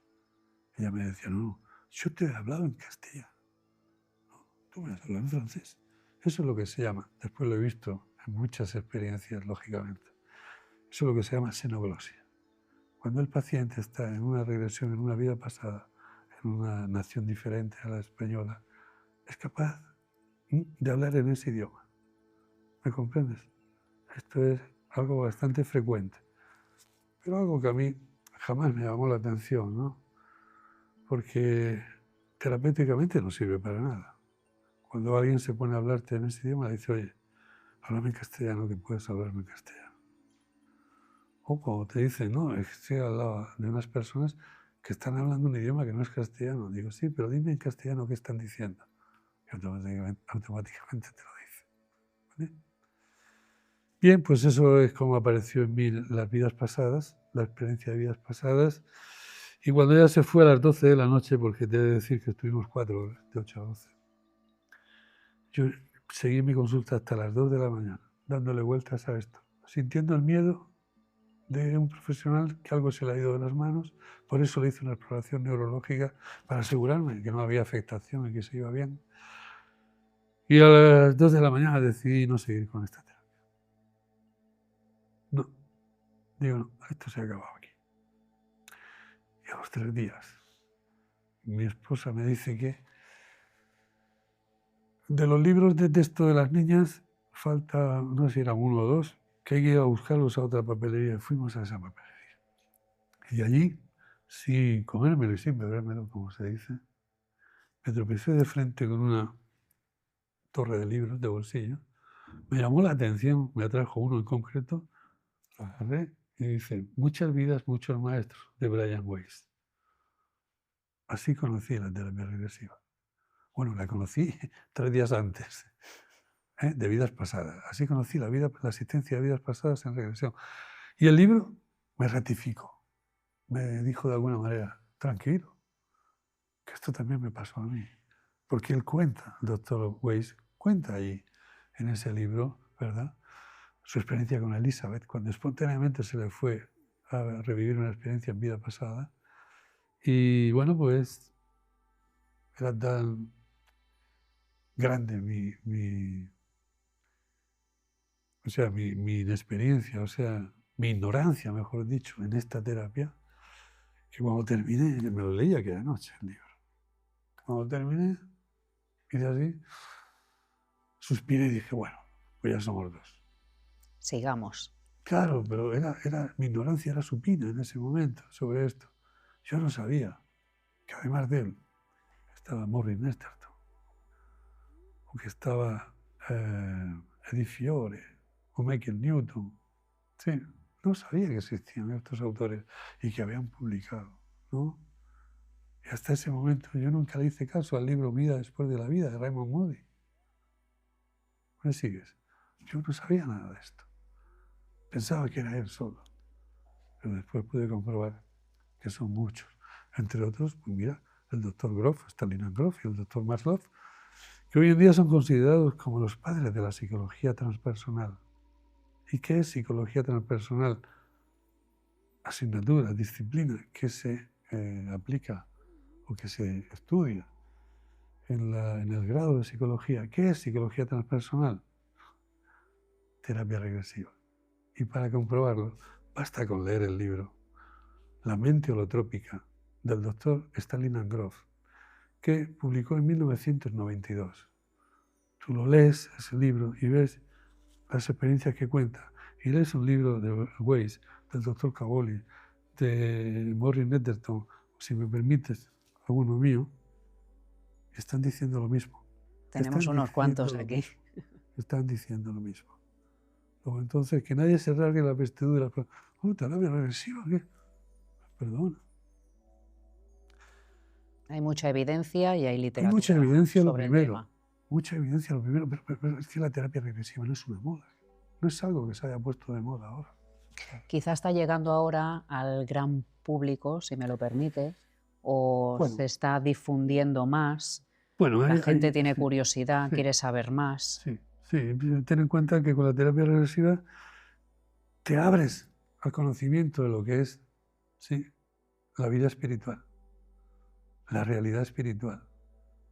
Ella me decía, no, yo te he hablado en castellano. No, tú me has hablado en francés. Eso es lo que se llama, después lo he visto en muchas experiencias, lógicamente, eso es lo que se llama xenoglosia. Cuando el paciente está en una regresión, en una vida pasada, en una nación diferente a la española, es capaz de hablar en ese idioma. ¿Me comprendes? Esto es algo bastante frecuente, pero algo que a mí jamás me llamó la atención, ¿no? Porque terapéuticamente no sirve para nada. Cuando alguien se pone a hablarte en ese idioma, le dice, oye, háblame en castellano, que puedes hablarme en castellano. O cuando te dicen, no, es que estoy al lado de unas personas que están hablando un idioma que no es castellano. Digo, sí, pero dime en castellano qué están diciendo. Y automáticamente te lo dice. ¿Vale? Bien, pues eso es como apareció en mí las vidas pasadas, la experiencia de vidas pasadas. Y cuando ella se fue a las 12 de la noche, porque te he de decir que estuvimos 4 horas, de 8 a 12, yo seguí mi consulta hasta las 2 de la mañana, dándole vueltas a esto, sintiendo el miedo de un profesional que algo se le ha ido de las manos. Por eso le hice una exploración neurológica para asegurarme de que no había afectación y que se iba bien. Y a las 2 de la mañana decidí no seguir con esta terapia. No, digo, no, esto se ha acabado aquí. Y a los 3 días, mi esposa me dice que de los libros de texto de las niñas falta, no sé si eran 1 o 2, que hay que ir a buscarlos a otra papelería. Fuimos a esa papelería. Y allí, sin comérmelo y sin bebérmelo, como se dice, me tropecé de frente con una torre de libros de bolsillo. Me llamó la atención, me atrajo uno en concreto, lo agarré y dice, muchas vidas, muchos maestros, de Brian Weiss. Así conocí la terapia regresiva. Bueno, la conocí 3 días antes, de vidas pasadas. Así conocí la asistencia de vidas pasadas en regresión. Y el libro me ratificó, me dijo de alguna manera, tranquilo, que esto también me pasó a mí. Porque él cuenta, el doctor Weiss, cuenta ahí en ese libro, ¿verdad?, su experiencia con Elizabeth, cuando espontáneamente se le fue a revivir una experiencia en vida pasada. Y bueno, pues era tan grande mi inexperiencia, o sea, mi ignorancia, mejor dicho, en esta terapia, que cuando terminé, me lo leí aquella noche el libro, cuando terminé, Y de así suspiré y dije, bueno, pues ya somos dos. Sigamos. Claro, pero mi ignorancia era supina en ese momento sobre esto. Yo no sabía que además de él estaba Morris Nesterton, o que estaba Edith Fiore, o Michael Newton. Sí, no sabía que existían estos autores y que habían publicado, ¿no? Y hasta ese momento yo nunca le hice caso al libro Vida después de la vida de Raymond Moody. ¿Me sigues? Yo no sabía nada de esto. Pensaba que era él solo, pero después pude comprobar que son muchos. Entre otros, pues mira, el doctor Grof, Stalin Grof y el doctor Maslow, que hoy en día son considerados como los padres de la psicología transpersonal. ¿Y qué es psicología transpersonal? Asignatura, disciplina que se aplica o que se estudia en el grado de psicología. ¿Qué es psicología transpersonal? Terapia regresiva. Y para comprobarlo, basta con leer el libro La mente holotrópica del doctor Stalin Grof, que publicó en 1992. Tú lo lees, ese libro, y ves las experiencias que cuenta. Y lees un libro de Weiss, del doctor Cavoli, de Morris Nesterton, si me permites, alguno mío, están diciendo lo mismo. Tenemos unos cuantos aquí. Están diciendo lo mismo. Luego, entonces, que nadie se rasgue la vestidura. Terapia regresiva, ¿qué? Perdona. Hay mucha evidencia y hay literatura. Hay mucha evidencia sobre lo primero. el tema. Mucha evidencia lo primero. Pero es que la terapia regresiva no es una moda. No es algo que se haya puesto de moda ahora. Quizá está llegando ahora al gran público, si me lo permite, o se está difundiendo más. La gente tiene curiosidad, quiere saber más. Sí, ten en cuenta que con la terapia regresiva te abres al conocimiento de lo que es la vida espiritual, la realidad espiritual.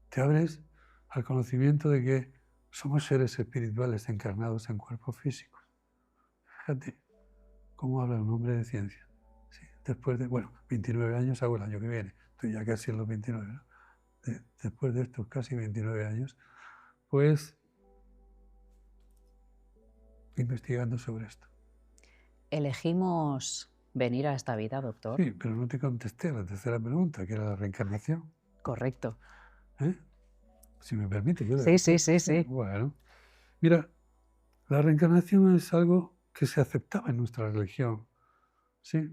Te abres al conocimiento de que somos seres espirituales encarnados en cuerpos físicos. Fíjate cómo habla un hombre de ciencia. Sí, después de, 29 años hago el año que viene, estoy ya casi en los 29, ¿no? Después de estos casi 29 años, pues investigando sobre esto. Elegimos venir a esta vida, doctor. Sí, pero no te contesté a la tercera pregunta, que era la reencarnación. Correcto. Si me permite. Sí. Bueno, mira, la reencarnación es algo que se aceptaba en nuestra religión. Sí,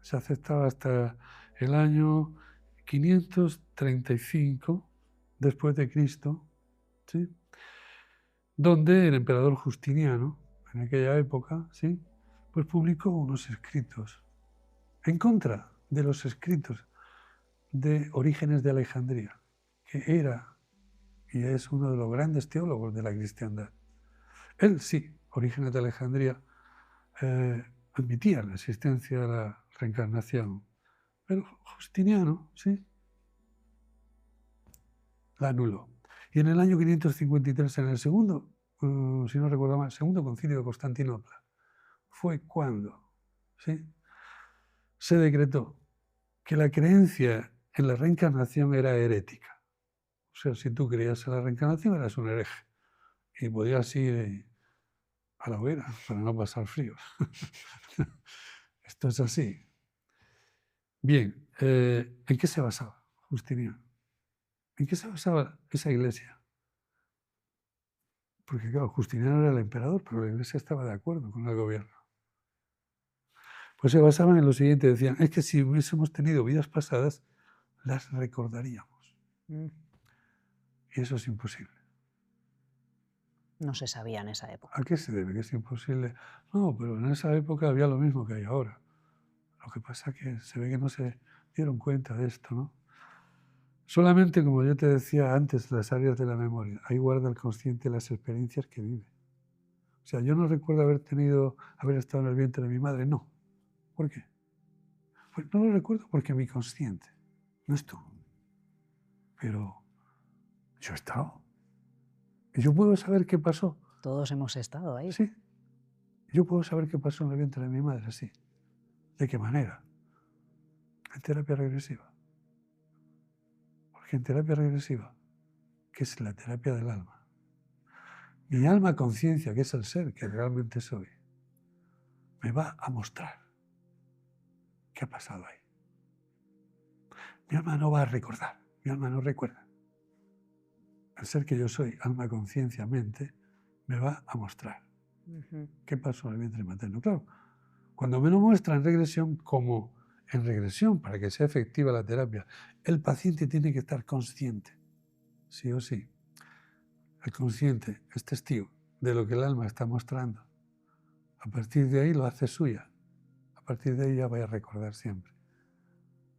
se aceptaba hasta el año 535 después de Cristo, ¿sí? Donde el emperador Justiniano, en aquella época, ¿sí?, pues publicó unos escritos en contra de los escritos de Orígenes de Alejandría, que era y es uno de los grandes teólogos de la cristiandad. Él sí, Orígenes de Alejandría, admitía la existencia de la reencarnación, pero Justiniano, sí, la anuló. Y en el año 553, en el segundo, si no recuerdo mal, segundo concilio de Constantinopla, fue cuando se decretó que la creencia en la reencarnación era herética. O sea, si tú creías en la reencarnación eras un hereje y podías ir a la hoguera para no pasar frío. Esto es así. Bien, ¿en qué se basaba Justiniano? ¿En qué se basaba esa iglesia? Porque claro, Justiniano era el emperador, pero la iglesia estaba de acuerdo con el gobierno. Pues se basaban en lo siguiente, decían, es que si hubiésemos tenido vidas pasadas, las recordaríamos. Y eso es imposible. No se sabía en esa época. ¿A qué se debe? Que es imposible. No, pero en esa época había lo mismo que hay ahora. Lo que pasa es que se ve que no se dieron cuenta de esto, ¿no? Solamente, como yo te decía antes, las áreas de la memoria. Ahí guarda el consciente las experiencias que vive. O sea, yo no recuerdo haber estado en el vientre de mi madre, no. ¿Por qué? Pues no lo recuerdo porque mi consciente no estuvo. Pero yo he estado. Y yo puedo saber qué pasó. Todos hemos estado ahí. Sí. Yo puedo saber qué pasó en el vientre de mi madre, sí. ¿De qué manera? En terapia regresiva. Porque en terapia regresiva, que es la terapia del alma. Mi alma conciencia, que es el ser que realmente soy, me va a mostrar qué ha pasado ahí. Mi alma no va a recordar, mi alma no recuerda. El ser que yo soy, alma, conciencia, mente, me va a mostrar qué pasó en el vientre materno. Claro, cuando me lo muestra en regresión, como en regresión, para que sea efectiva la terapia, el paciente tiene que estar consciente, sí o sí. El consciente es testigo de lo que el alma está mostrando. A partir de ahí lo hace suya. A partir de ahí ya voy a recordar siempre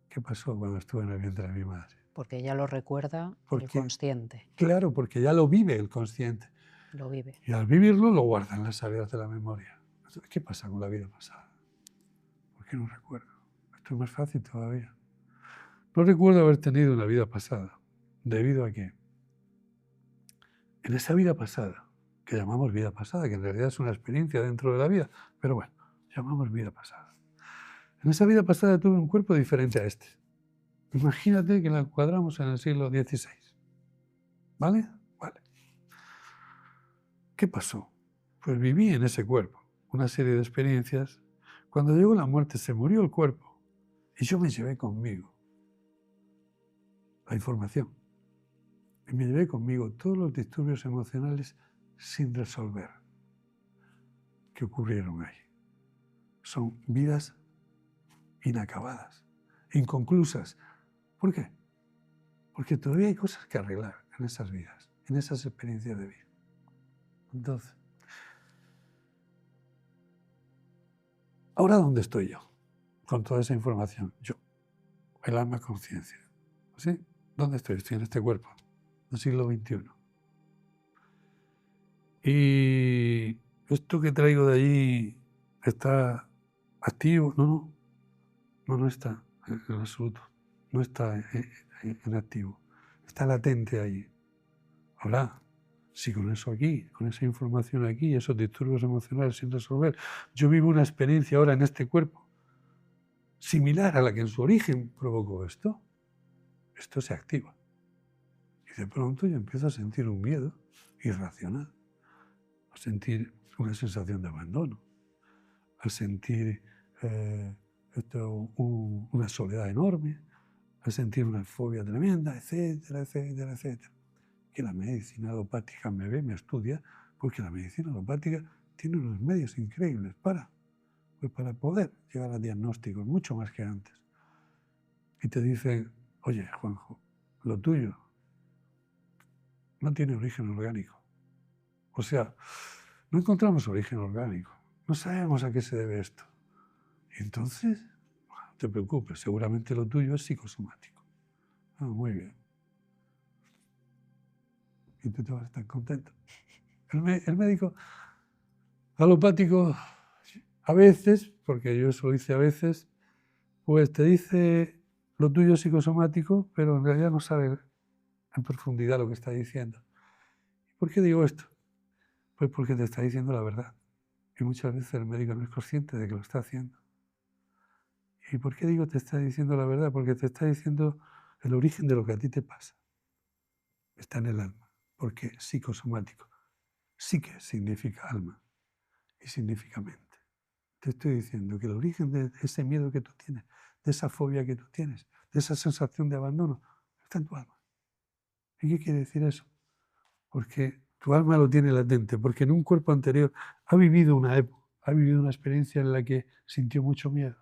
qué pasó cuando estuve en el vientre de mi madre. Porque ella lo recuerda el consciente. Claro, porque ya lo vive el consciente. Lo vive. Y al vivirlo lo guarda en las áreas de la memoria. Entonces, ¿qué pasa con la vida pasada? ¿Por qué no recuerdo? Esto es más fácil todavía. No recuerdo haber tenido una vida pasada. ¿Debido a qué? En esa vida pasada, que llamamos vida pasada, que en realidad es una experiencia dentro de la vida, pero bueno, llamamos vida pasada. En esa vida pasada tuve un cuerpo diferente a este. Imagínate que la encuadramos en el siglo XVI. ¿Vale? Vale. ¿Qué pasó? Pues viví en ese cuerpo una serie de experiencias. Cuando llegó la muerte se murió el cuerpo y yo me llevé conmigo la información. Y me llevé conmigo todos los disturbios emocionales sin resolver que ocurrieron ahí. Son vidas inacabadas, inconclusas. ¿Por qué? Porque todavía hay cosas que arreglar en esas vidas, en esas experiencias de vida. Entonces, ¿ahora dónde estoy yo? Con toda esa información. Yo, el alma conciencia. ¿Sí? ¿Dónde estoy? Estoy en este cuerpo del siglo XXI. Y esto que traigo de allí está activo. No está en absoluto. No está en activo. Está latente ahí. Ahora, si con eso aquí, con esa información aquí, esos disturbios emocionales sin resolver, yo vivo una experiencia ahora en este cuerpo similar a la que en su origen provocó esto se activa. Y de pronto yo empiezo a sentir un miedo irracional, a sentir una sensación de abandono, a sentir una soledad enorme, a sentir una fobia tremenda, etcétera, etcétera, etcétera. Que la medicina alopática me ve, me estudia, porque la medicina alopática tiene unos medios increíbles para poder llegar a diagnósticos, mucho más que antes. Y te dicen, oye, Juanjo, lo tuyo no tiene origen orgánico. O sea, no encontramos origen orgánico. No sabemos a qué se debe esto. Y entonces, no te preocupes, seguramente lo tuyo es psicosomático. Muy bien. Y tú te vas a estar contento. El médico alopático, a veces, porque yo eso lo hice a veces, pues te dice lo tuyo es psicosomático, pero en realidad no sabe en profundidad lo que está diciendo. ¿Por qué digo esto? Pues porque te está diciendo la verdad. Y muchas veces el médico no es consciente de que lo está haciendo. ¿Y por qué digo te está diciendo la verdad? Porque te está diciendo el origen de lo que a ti te pasa. Está en el alma. Porque psicosomático. Psique significa alma y significa mente. Te estoy diciendo que el origen de ese miedo que tú tienes, de esa fobia que tú tienes, de esa sensación de abandono, está en tu alma. ¿Y qué quiere decir eso? Porque tu alma lo tiene latente, porque en un cuerpo anterior ha vivido una época, ha vivido una experiencia en la que sintió mucho miedo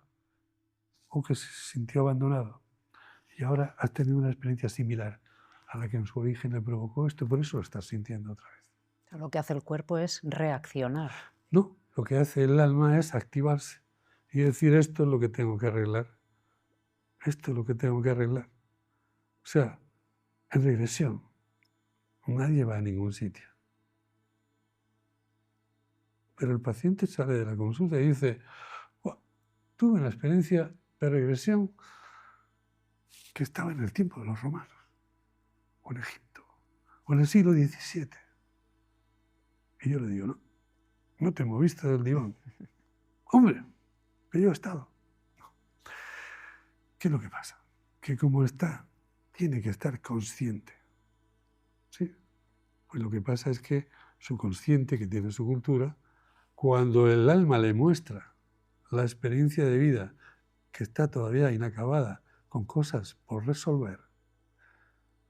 o que se sintió abandonado. Y ahora has tenido una experiencia similar a la que en su origen le provocó esto, por eso lo estás sintiendo otra vez. Lo que hace el cuerpo es reaccionar. No, lo que hace el alma es activarse y decir esto es lo que tengo que arreglar. Esto es lo que tengo que arreglar. O sea, en regresión, nadie va a ningún sitio. Pero el paciente sale de la consulta y dice, tuve una experiencia de regresión que estaba en el tiempo de los romanos, o en Egipto, o en el siglo XVII. Y yo le digo, no te moviste del diván. Hombre, que yo he estado. No. ¿Qué es lo que pasa? Que como está, tiene que estar consciente. Sí. Pues lo que pasa es que su consciente, que tiene su cultura, cuando el alma le muestra la experiencia de vida que está todavía inacabada, con cosas por resolver,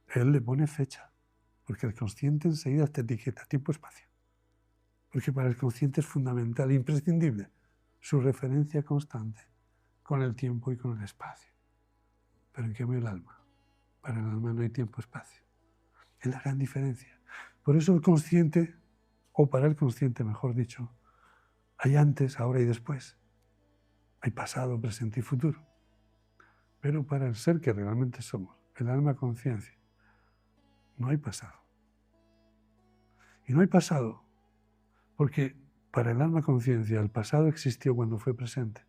él le pone fecha, porque el consciente enseguida te etiqueta tiempo-espacio. Porque para el consciente es fundamental, imprescindible, su referencia constante con el tiempo y con el espacio. Pero en cambio el alma, para el alma no hay tiempo-espacio. Es la gran diferencia. Por eso el consciente, o para el consciente mejor dicho, hay antes, ahora y después. Hay pasado, presente y futuro. Pero para el ser que realmente somos, el alma conciencia, no hay pasado. Y no hay pasado porque para el alma conciencia el pasado existió cuando fue presente,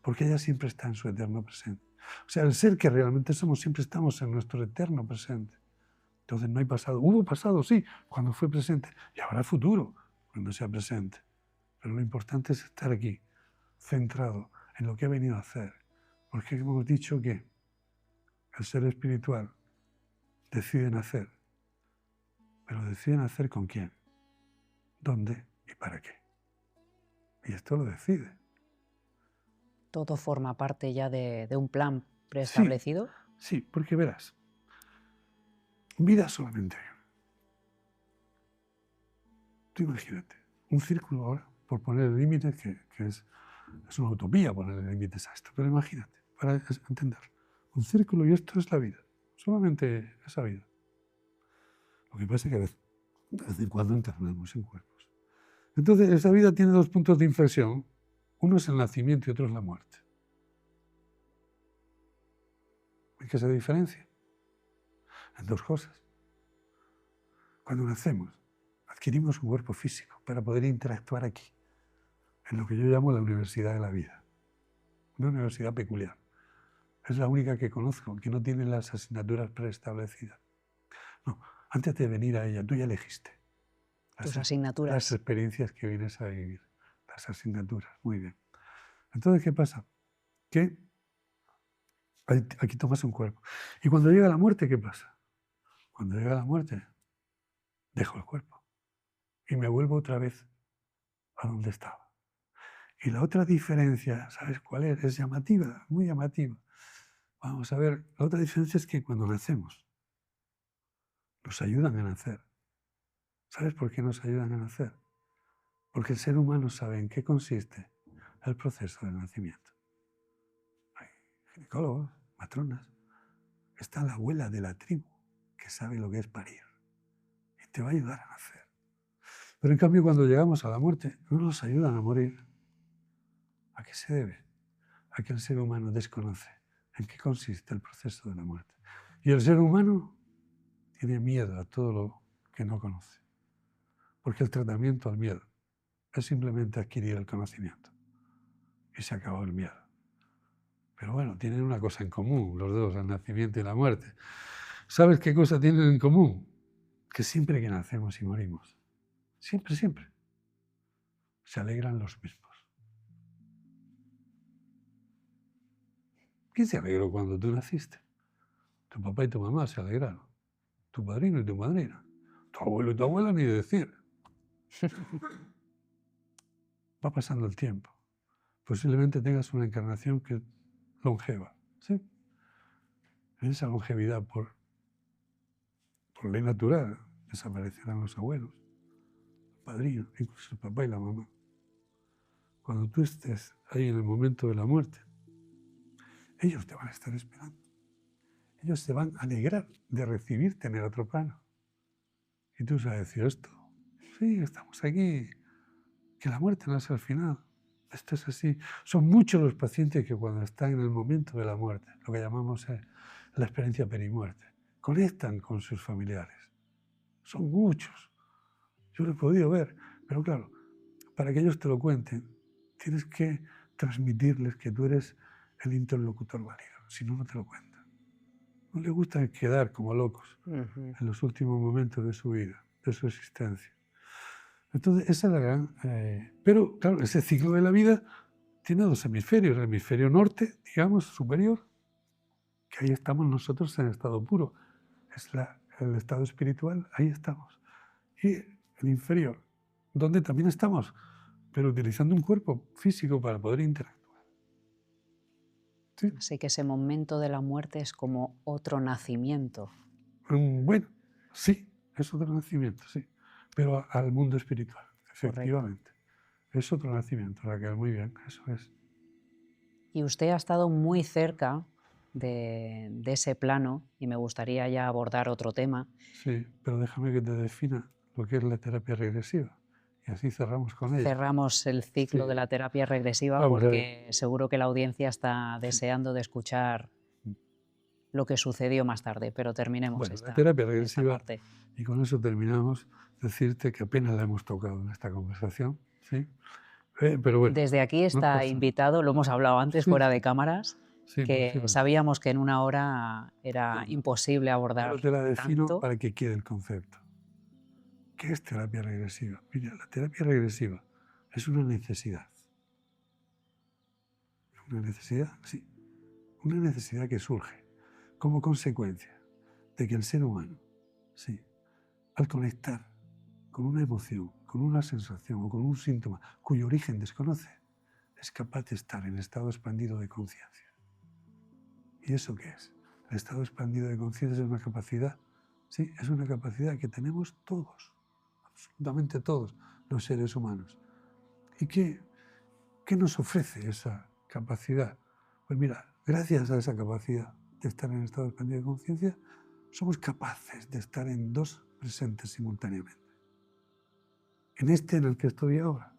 porque ella siempre está en su eterno presente. O sea, el ser que realmente somos siempre estamos en nuestro eterno presente. Entonces no hay pasado. Hubo pasado, sí, cuando fue presente, y habrá futuro cuando sea presente. Pero lo importante es estar aquí, centrado en lo que ha venido a hacer. Porque hemos dicho que el ser espiritual decide nacer, pero decide nacer ¿con quién? ¿Dónde y para qué? Y esto lo decide. ¿Todo forma parte ya de un plan Sí, preestablecido? sí, porque verás, vida solamente hay una. Tú imagínate, un círculo ahora, por poner el límite, que es una utopía poner límites a esto, pero imagínate, para entender, un círculo y esto es la vida, solamente esa vida. Lo que pasa es que de vez en cuando encarnamos en cuerpos. Entonces, esa vida tiene dos puntos de inflexión, uno es el nacimiento y otro es la muerte. ¿En qué se diferencia? En dos cosas. Cuando nacemos, adquirimos un cuerpo físico para poder interactuar aquí, en lo que yo llamo la universidad de la vida. Una universidad peculiar. Es la única que conozco, que no tiene las asignaturas preestablecidas. No, antes de venir a ella, tú ya elegiste Tus las asignaturas. experiencias que vienes a vivir. Las asignaturas, muy bien. Entonces, ¿qué pasa? Que aquí tomas un cuerpo. Y cuando llega la muerte, ¿qué pasa? Cuando llega la muerte, dejo el cuerpo y me vuelvo otra vez a donde estaba. Y la otra diferencia, ¿sabes cuál es? Es llamativa, muy llamativa. Vamos a ver, la otra diferencia es que cuando nacemos, nos ayudan a nacer. ¿Sabes por qué nos ayudan a nacer? Porque el ser humano sabe en qué consiste el proceso del nacimiento. Hay ginecólogos, matronas. Está la abuela de la tribu que sabe lo que es parir y te va a ayudar a nacer. Pero en cambio, cuando llegamos a la muerte, no nos ayudan a morir. ¿A qué se debe? A que el ser humano desconoce en qué consiste el proceso de la muerte. Y el ser humano tiene miedo a todo lo que no conoce. Porque el tratamiento al miedo es simplemente adquirir el conocimiento. Y se acabó el miedo. Pero bueno, tienen una cosa en común, los dos, el nacimiento y la muerte. ¿Sabes qué cosa tienen en común? Que siempre que nacemos y morimos, siempre, siempre, se alegran los mismos. ¿Quién se alegró cuando tú naciste? Tu papá y tu mamá se alegraron. Tu padrino y tu madrina. Tu abuelo y tu abuela, ni decir. Va pasando el tiempo. Posiblemente tengas una encarnación que es longeva. ¿Sí? En esa longevidad, por ley natural, desaparecerán los abuelos, el padrino, incluso el papá y la mamá. Cuando tú estés ahí en el momento de la muerte, ellos te van a estar esperando. Ellos se van a alegrar de recibirte en el otro plano. Y tú vas a decir esto. Sí, estamos aquí. Que la muerte no es el final. Esto es así. Son muchos los pacientes que cuando están en el momento de la muerte, lo que llamamos la experiencia perimuerte, conectan con sus familiares. Son muchos. Yo lo he podido ver. Pero claro, para que ellos te lo cuenten, tienes que transmitirles que tú eres el interlocutor válido. Si no, no te lo cuentan. No les gusta quedar como locos en los últimos momentos de su vida, de su existencia. Entonces, esa es la gran... pero, claro, ese ciclo de la vida tiene dos hemisferios. El hemisferio norte, digamos, superior, que ahí estamos nosotros en estado puro. Es el estado espiritual, ahí estamos. Y el inferior, donde también estamos, pero utilizando un cuerpo físico para poder interactuar. ¿Sí? Así que ese momento de la muerte es como otro nacimiento. Bueno, sí, es otro nacimiento, sí, pero al mundo espiritual, efectivamente. Es otro nacimiento, Raquel, muy bien, eso es. Y usted ha estado muy cerca de ese plano y me gustaría ya abordar otro tema. Sí, pero déjame que te defina lo que es la terapia regresiva y así cerramos con ella. Cerramos el ciclo Sí. de la terapia regresiva Vamos a ver. porque seguro que la audiencia está deseando de escuchar lo que sucedió más tarde, pero terminemos Bueno, esta la terapia esta regresiva, parte. y con eso terminamos, decirte que apenas la hemos tocado en esta conversación, ¿sí? Pero bueno, Desde aquí no está pasa nada. invitado, lo hemos hablado antes Sí, fuera sí, de cámaras, sí, que posiblemente. sabíamos que en una hora era No, imposible abordar pero te la defino tanto. para que quede el concepto. ¿Qué es terapia regresiva? Mira, la terapia regresiva es una necesidad. Una necesidad, sí. Una necesidad que surge como consecuencia de que el ser humano, sí, al conectar con una emoción, con una sensación o con un síntoma cuyo origen desconoce, es capaz de estar en estado expandido de conciencia. ¿Y eso qué es? El estado expandido de conciencia es una capacidad, sí, es una capacidad que tenemos todos, absolutamente todos los seres humanos. ¿Y qué nos ofrece esa capacidad? Pues mira, gracias a esa capacidad de estar en estado expandido de conciencia, somos capaces de estar en dos presentes simultáneamente. En este en el que estoy ahora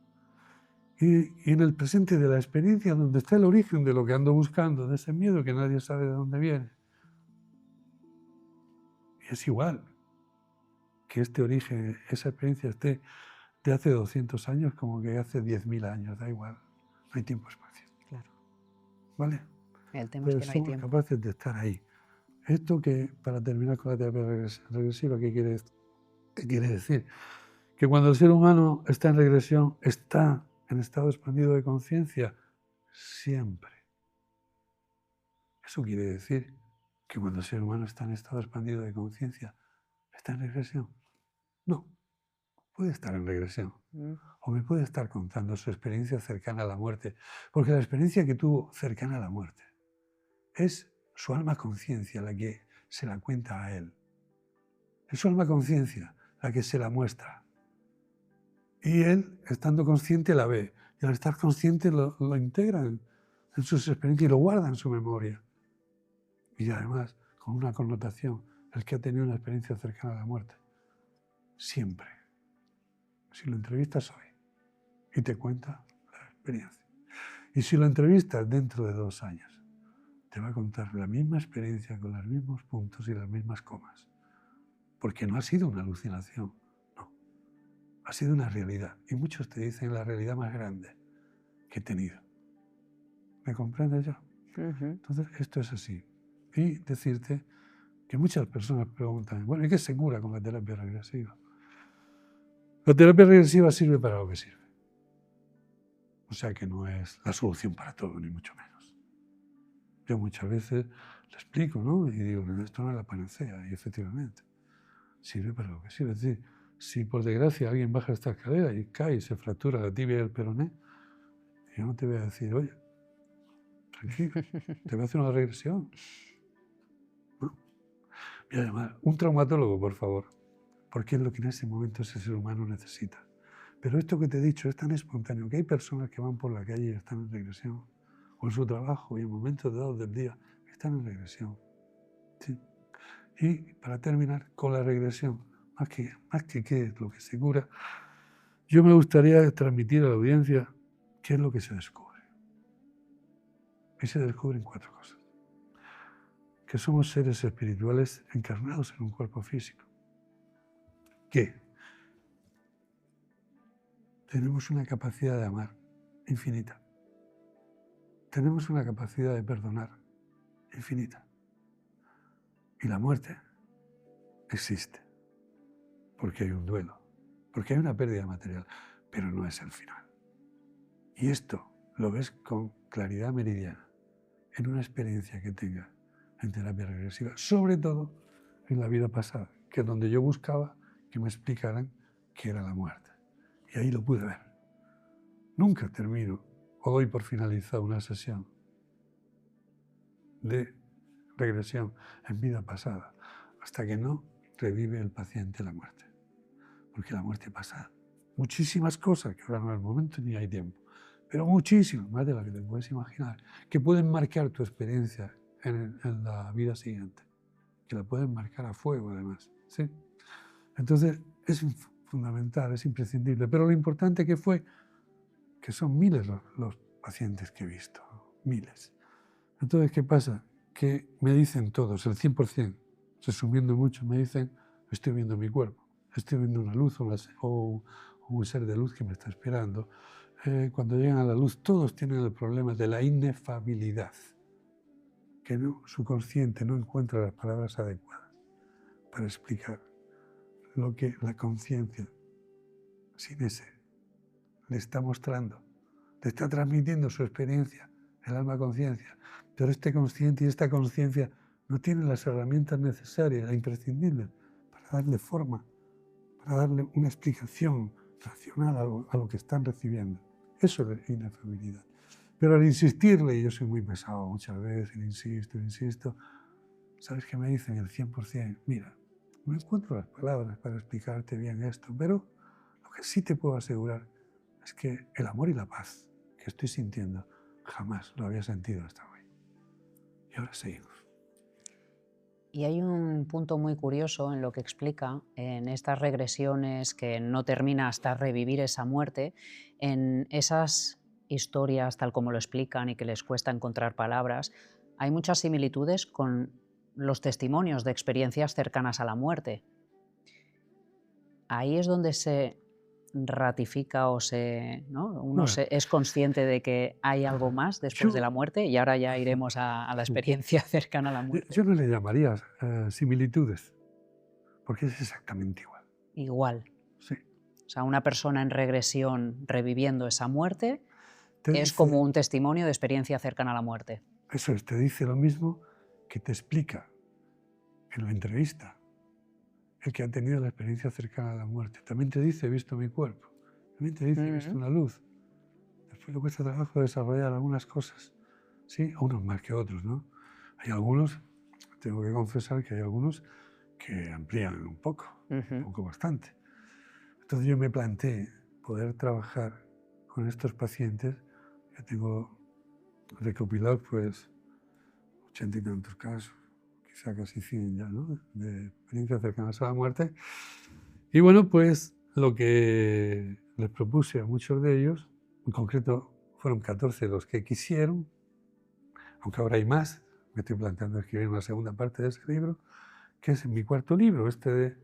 y en el presente de la experiencia donde está el origen de lo que ando buscando, de ese miedo que nadie sabe de dónde viene. Y es igual que este origen, esa experiencia esté de hace 200 años como que hace 10.000 años, da igual, no hay tiempo-espacio. Claro. ¿Vale? El tema Pero es que no hay somos tiempo. capaces de estar ahí. Esto que, para terminar con la terapia regresiva, ¿qué quiere decir? Que cuando el ser humano está en regresión, está en estado expandido de conciencia siempre. Eso quiere decir que cuando el ser humano está en estado expandido de conciencia, ¿está en regresión? No, puede estar en regresión. O me puede estar contando su experiencia cercana a la muerte, porque la experiencia que tuvo cercana a la muerte es su alma conciencia la que se la cuenta a él. Es su alma conciencia la que se la muestra. Y él, estando consciente, la ve. Y al estar consciente lo integra en sus experiencias y lo guarda en su memoria. Y además, con una connotación, el que ha tenido una experiencia cercana a la muerte. Siempre. Si lo entrevistas hoy y te cuenta la experiencia. Y si lo entrevistas dentro de 2 años, te va a contar la misma experiencia con los mismos puntos y las mismas comas. Porque no ha sido una alucinación, no. Ha sido una realidad. Y muchos te dicen la realidad más grande que he tenido. ¿Me comprendes ya? Entonces, esto es así. Y decirte que muchas personas preguntan, bueno, ¿y qué se cura con la terapia regresiva? La terapia regresiva sirve para lo que sirve. O sea que no es la solución para todo, ni mucho menos. Yo muchas veces lo explico, ¿no? Y digo, esto no es la panacea, y efectivamente, sirve para lo que sirve. Es decir, si por desgracia alguien baja esta escalera y cae y se fractura la tibia y el peroné, yo no te voy a decir, oye, tranquilo, te voy a hacer una regresión. ¿No? Voy a llamar un traumatólogo, por favor, porque es lo que en ese momento ese ser humano necesita. Pero esto que te he dicho es tan espontáneo que hay personas que van por la calle y están en regresión, o en su trabajo y en momentos dados del día están en regresión. ¿Sí? Y para terminar con la regresión, más que qué es lo que se cura, yo me gustaría transmitir a la audiencia qué es lo que se descubre. Y se descubren 4 cosas. Que somos seres espirituales encarnados en un cuerpo físico. Que tenemos una capacidad de amar infinita. Tenemos una capacidad de perdonar infinita. Y la muerte existe. Porque hay un duelo. Porque hay una pérdida material. Pero no es el final. Y esto lo ves con claridad meridiana en una experiencia que tengas en terapia regresiva, sobre todo en la vida pasada. que es donde yo buscaba que me explicaran qué era la muerte. Y ahí lo pude ver. Nunca termino o doy por finalizada una sesión de regresión en vida pasada hasta que no revive el paciente la muerte. Porque la muerte pasa muchísimas cosas, que ahora no es el momento ni hay tiempo, pero muchísimas, más de las que te puedes imaginar, que pueden marcar tu experiencia en la vida siguiente, que la pueden marcar a fuego además, ¿sí? Entonces es fundamental, es imprescindible, pero lo importante que fue que son miles los pacientes que he visto, miles. Entonces, ¿qué pasa? Que me dicen todos, el 100%, resumiendo mucho, me dicen, estoy viendo mi cuerpo, estoy viendo una luz o un ser de luz que me está esperando. Cuando llegan a la luz, todos tienen el problema de la inefabilidad, que su consciente no encuentra las palabras adecuadas para explicar lo que la conciencia, sin ese, le está mostrando, le está transmitiendo su experiencia, el alma-conciencia. Pero este consciente y esta conciencia no tienen las herramientas necesarias e imprescindibles para darle forma, para darle una explicación racional a lo que están recibiendo. Eso es inefabilidad. Pero al insistirle, y yo soy muy pesado muchas veces, insisto, ¿sabes qué me dicen? El 100%, mira, no encuentro las palabras para explicarte bien esto, pero lo que sí te puedo asegurar es que el amor y la paz que estoy sintiendo jamás lo había sentido hasta hoy. Y ahora seguimos. Y hay un punto muy curioso en lo que explica en estas regresiones que no termina hasta revivir esa muerte, en esas historias tal como lo explican y que les cuesta encontrar palabras, hay muchas similitudes con los testimonios de experiencias cercanas a la muerte. Ahí es donde se ratifica o uno es consciente de que hay algo más después de la muerte, y ahora ya iremos a la experiencia cercana a la muerte. Yo no le llamaría similitudes, porque es exactamente igual. Igual. Sí. O sea, una persona en regresión reviviendo esa muerte Te es dice, como un testimonio de experiencia cercana a la muerte. Eso es, te dice lo mismo que te explica en la entrevista el que ha tenido la experiencia cercana a la muerte. También te dice, he visto mi cuerpo. También te dice, he visto una luz. Después le cuesta trabajo desarrollar algunas cosas. Sí, unos más que otros, ¿no? Hay algunos, tengo que confesar que hay algunos que amplían un poco bastante. Entonces yo me planteé poder trabajar con estos pacientes. Yo tengo recopilados pues 80 y tantos casos, quizá casi 100 ya, ¿no? De experiencias cercanas a la muerte. Y bueno, pues lo que les propuse a muchos de ellos, en concreto fueron 14 los que quisieron, aunque ahora hay más, me estoy planteando escribir una segunda parte de ese libro, que es mi cuarto libro, de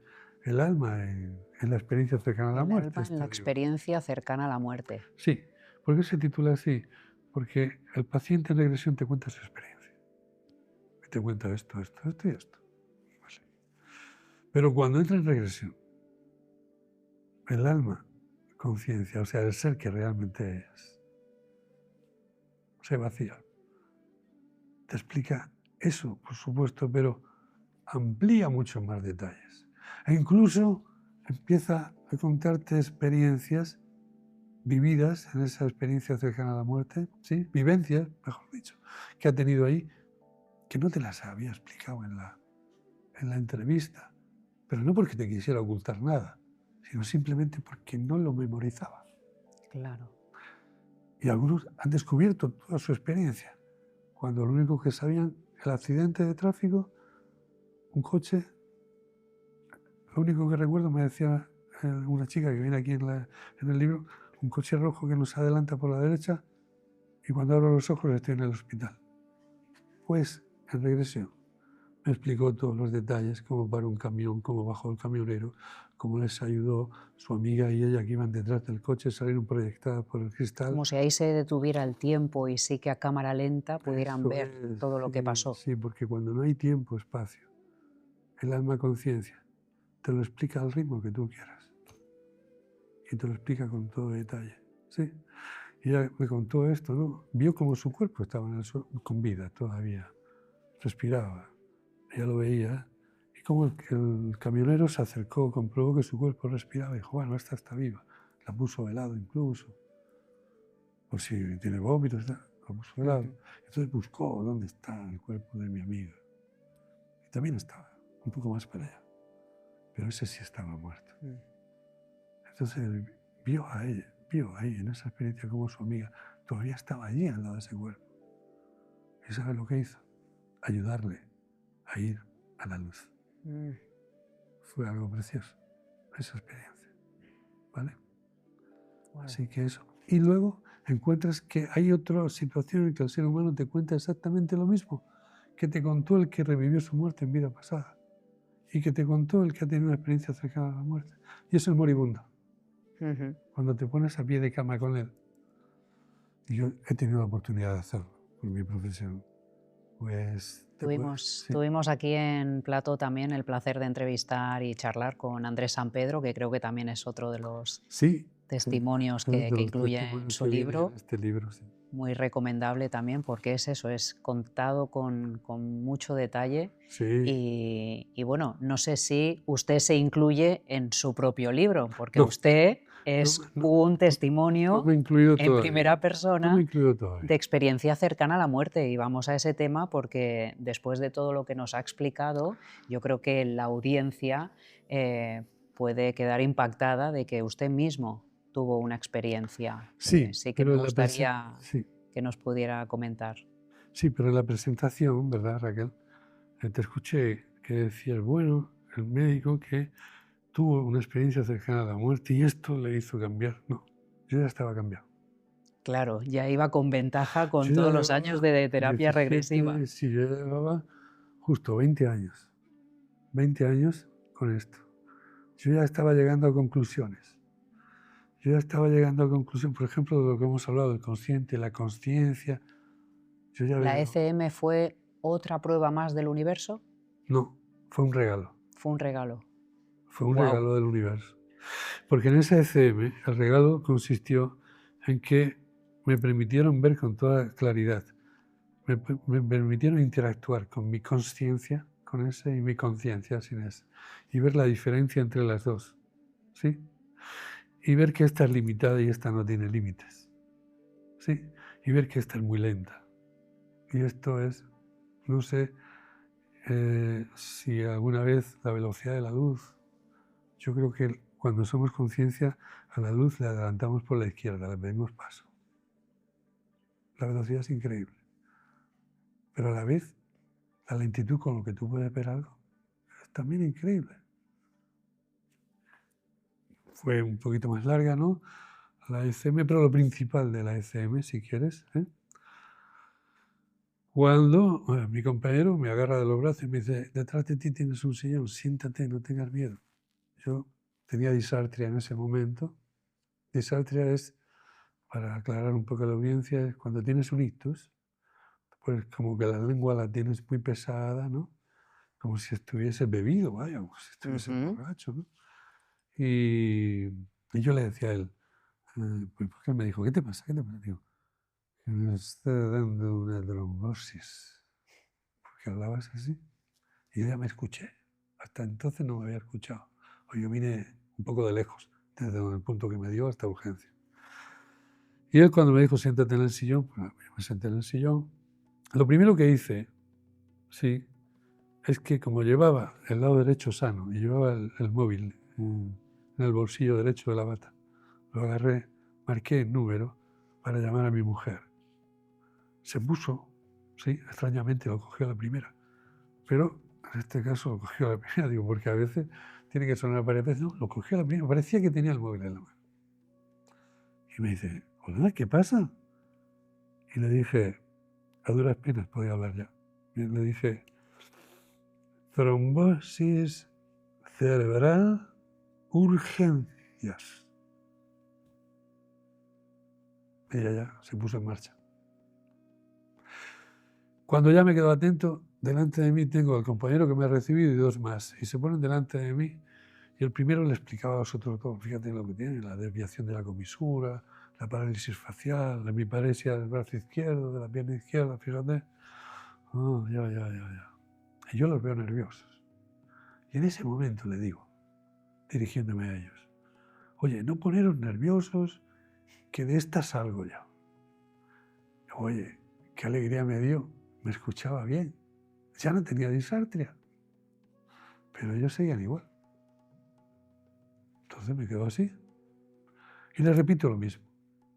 El alma en la experiencia cercana a la muerte. El alma en la experiencia cercana a la muerte. Sí, ¿por qué se titula así? Porque el paciente en regresión te cuenta su experiencia. Y te cuenta esto y esto. Vale. Pero cuando entra en regresión, el alma, conciencia, o sea, el ser que realmente es, se vacía. Te explica eso, por supuesto, pero amplía muchos más detalles. E incluso empieza a contarte experiencias vividas en esa experiencia cercana a la muerte, ¿sí? Vivencias, mejor dicho, que ha tenido ahí, que no te las había explicado en la entrevista, pero no porque te quisiera ocultar nada, sino simplemente porque no lo memorizaba. Claro. Y algunos han descubierto toda su experiencia, cuando lo único que sabían, el accidente de tráfico, un coche, lo único que recuerdo, me decía una chica que viene aquí en el libro, un coche rojo que nos adelanta por la derecha y cuando abro los ojos estoy en el hospital. Pues en regresión me explicó todos los detalles, cómo paró un camión, cómo bajó el camionero, cómo les ayudó su amiga y ella que iban detrás del coche, salieron proyectadas por el cristal. Como si ahí se detuviera el tiempo y sí que a cámara lenta pudieran Eso ver es, todo lo que pasó. Sí, porque cuando no hay tiempo, espacio, el alma-conciencia te lo explica al ritmo que tú quieras. Y te lo explica con todo detalle. ¿Sí? Y ella me contó esto, ¿no? Vio como su cuerpo estaba en el suelo, con vida todavía. Respiraba. Ella lo veía y como el camionero se acercó, comprobó que su cuerpo respiraba y dijo, bueno, esta está viva. La puso de lado incluso, por si tiene vómitos, la puso de lado. Entonces buscó dónde está el cuerpo de mi amiga. Y también estaba, un poco más para allá. Pero ese sí estaba muerto. Entonces él vio ahí en esa experiencia como su amiga todavía estaba allí al lado de ese cuerpo. ¿Y sabe lo que hizo? Ayudarle a ir a la luz. Fue algo precioso, esa experiencia. ¿Vale? Wow. Así que eso. Y luego encuentras que hay otra situación en que el ser humano te cuenta exactamente lo mismo que te contó el que revivió su muerte en vida pasada y que te contó el que ha tenido una experiencia cercana a la muerte. Y es el moribundo. Cuando te pones a pie de cama con él. Y yo he tenido la oportunidad de hacerlo por mi profesión. Pues tuvimos aquí en Plató también el placer de entrevistar y charlar con Andrés San Pedro, que creo que también es otro de los testimonios que incluye en su libro. Este libro, sí. Muy recomendable también porque es eso, es contado con mucho detalle. Sí. Y bueno, no sé si usted se incluye en su propio libro, porque usted es un testimonio en primera persona de experiencia cercana a la muerte. Y vamos a ese tema porque después de todo lo que nos ha explicado, yo creo que la audiencia puede quedar impactada de que usted mismo tuvo una experiencia. Sí, que me gustaría que nos pudiera comentar. Sí, pero en la presentación, ¿verdad, Raquel? Te escuché que decías, bueno, el médico que tuvo una experiencia cercana a la muerte y esto le hizo cambiar. No, yo ya estaba cambiado. Claro, ya iba con ventaja con todos los años de terapia regresiva. Sí, yo llevaba justo 20 años. 20 años con esto. Yo ya estaba llegando a conclusiones. Yo ya estaba llegando a conclusiones, por ejemplo, de lo que hemos hablado, el consciente, la consciencia. ¿La ECM fue otra prueba más del universo? No, fue un regalo. Fue un regalo. Fue un regalo del universo. Porque en esa ECM el regalo consistió en que me permitieron ver con toda claridad, me permitieron interactuar con mi consciencia, con ese, y mi conciencia sin ese, y ver la diferencia entre las dos, ¿sí? Y ver que esta es limitada y esta no tiene límites, ¿sí? Y ver que esta es muy lenta. Y esto es, no sé si alguna vez la velocidad de la luz, yo creo que cuando somos conciencia, a la luz le adelantamos por la izquierda, le pedimos paso. La velocidad es increíble. Pero a la vez, la lentitud con lo que tú puedes ver algo es también increíble. Fue un poquito más larga, ¿no? La ECM, pero lo principal de la ECM, si quieres, cuando mi compañero me agarra de los brazos y me dice, detrás de ti tienes un sillón, siéntate, no tengas miedo. Yo tenía disartria en ese momento. Disartria es, para aclarar un poco a la audiencia, es cuando tienes un ictus, pues como que la lengua la tienes muy pesada, ¿no? Como si estuviese bebido, vaya, como si estuviese borracho, ¿no? Y yo le decía a él, pues porque él me dijo, ¿qué te pasa? ¿Qué te pasa? Digo, que me está dando una trombosis. Porque hablabas así. Y yo ya me escuché. Hasta entonces no me había escuchado. O yo vine un poco de lejos, desde el punto que me dio hasta urgencia. Y él cuando me dijo, siéntate en el sillón, pues me senté en el sillón. Lo primero que hice, sí, es que como llevaba el lado derecho sano y llevaba el móvil en el bolsillo derecho de la bata, lo agarré, marqué el número para llamar a mi mujer. Se puso, sí, extrañamente lo cogió a la primera, pero en este caso lo cogió a la primera, digo, porque a veces tiene que sonar varias veces, no, lo cogió a la primera, parecía que tenía el móvil en la mano. Y me dice, hola, ¿qué pasa? Y le dije, a duras penas podía hablar ya, y le dije, trombosis cerebral, urgencias. Ella ya se puso en marcha. Cuando ya me quedo atento, delante de mí tengo al compañero que me ha recibido y dos más. Y se ponen delante de mí y el primero le explicaba a los otros dos, fíjate lo que tiene, la desviación de la comisura, la parálisis facial, la hemiparesia del brazo izquierdo, de la pierna izquierda, fíjate. Oh, ya. Y yo los veo nerviosos. Y en ese momento le digo, dirigiéndome a ellos, oye, no poneros nerviosos, que de esta salgo yo. Oye, qué alegría me dio, me escuchaba bien. Ya no tenía disartria, pero ellos seguían igual. Entonces me quedo así. Y les repito lo mismo,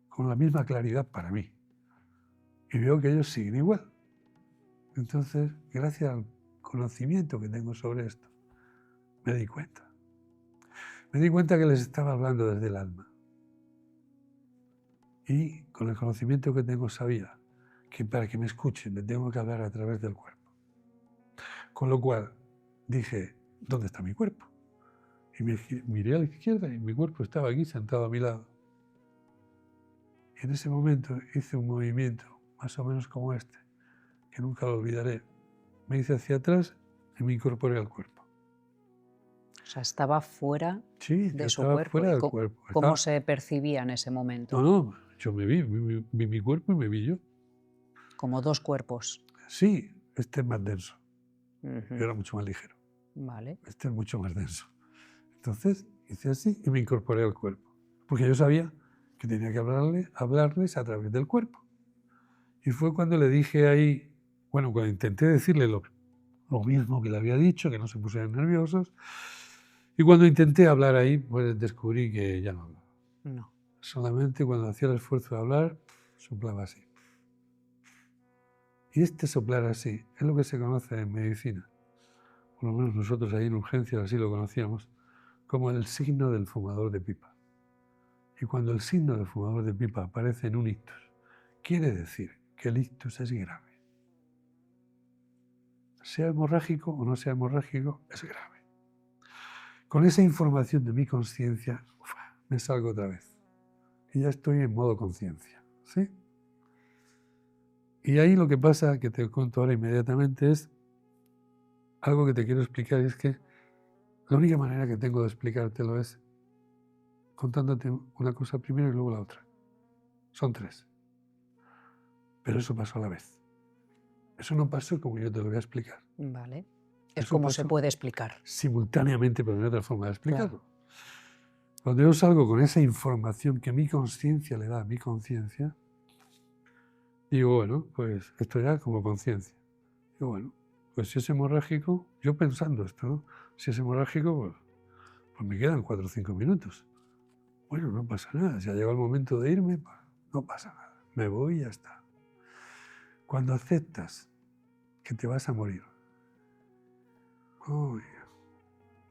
con la misma claridad para mí. Y veo que ellos siguen igual. Entonces, gracias al conocimiento que tengo sobre esto, me di cuenta. Me di cuenta que les estaba hablando desde el alma. Y con el conocimiento que tengo sabía que para que me escuchen me tengo que hablar a través del cuerpo. Con lo cual dije, ¿dónde está mi cuerpo? Y miré a la izquierda y mi cuerpo estaba aquí sentado a mi lado. Y en ese momento hice un movimiento más o menos como este, que nunca lo olvidaré. Me hice hacia atrás y me incorporé al cuerpo. O sea, estaba fuera Sí, de su estaba cuerpo. fuera del cuerpo. ¿Cómo se percibía en ese momento? No, yo me vi mi cuerpo y me vi yo. Como dos cuerpos. Sí, este es más denso. Ujú. Yo era mucho más ligero. Vale. Este es mucho más denso. Entonces hice así y me incorporé al cuerpo. Porque yo sabía que tenía que hablarles a través del cuerpo. Y fue cuando le dije ahí, bueno, cuando intenté decirle lo mismo que le había dicho, que no se pusieran nerviosos. Y cuando intenté hablar ahí, pues descubrí que ya no hablaba. No. Solamente cuando hacía el esfuerzo de hablar, soplaba así. Y este soplar así es lo que se conoce en medicina. Por lo menos nosotros ahí en urgencias así lo conocíamos, como el signo del fumador de pipa. Y cuando el signo del fumador de pipa aparece en un ictus, quiere decir que el ictus es grave. Sea hemorrágico o no sea hemorrágico, es grave. Con esa información de mi conciencia, me salgo otra vez. Y ya estoy en modo conciencia, ¿sí? Y ahí lo que pasa, que te cuento ahora inmediatamente, es algo que te quiero explicar, y es que la única manera que tengo de explicártelo es contándote una cosa primero y luego la otra. Son tres. Pero eso pasó a la vez. Eso no pasó como yo te lo voy a explicar. Vale. Es Eso como se pasó puede explicar. simultáneamente, pero no hay otra forma de explicarlo. Claro. Cuando yo salgo con esa información que mi conciencia le da a mi conciencia, digo, bueno, pues esto ya como conciencia. Digo, bueno, pues si es hemorrágico, yo pensando esto, ¿no? Si es hemorrágico, pues me quedan 4 o 5 minutos. Bueno, no pasa nada. Si ha llegado el momento de irme, pues no pasa nada. Me voy y ya está. Cuando aceptas que te vas a morir, uy,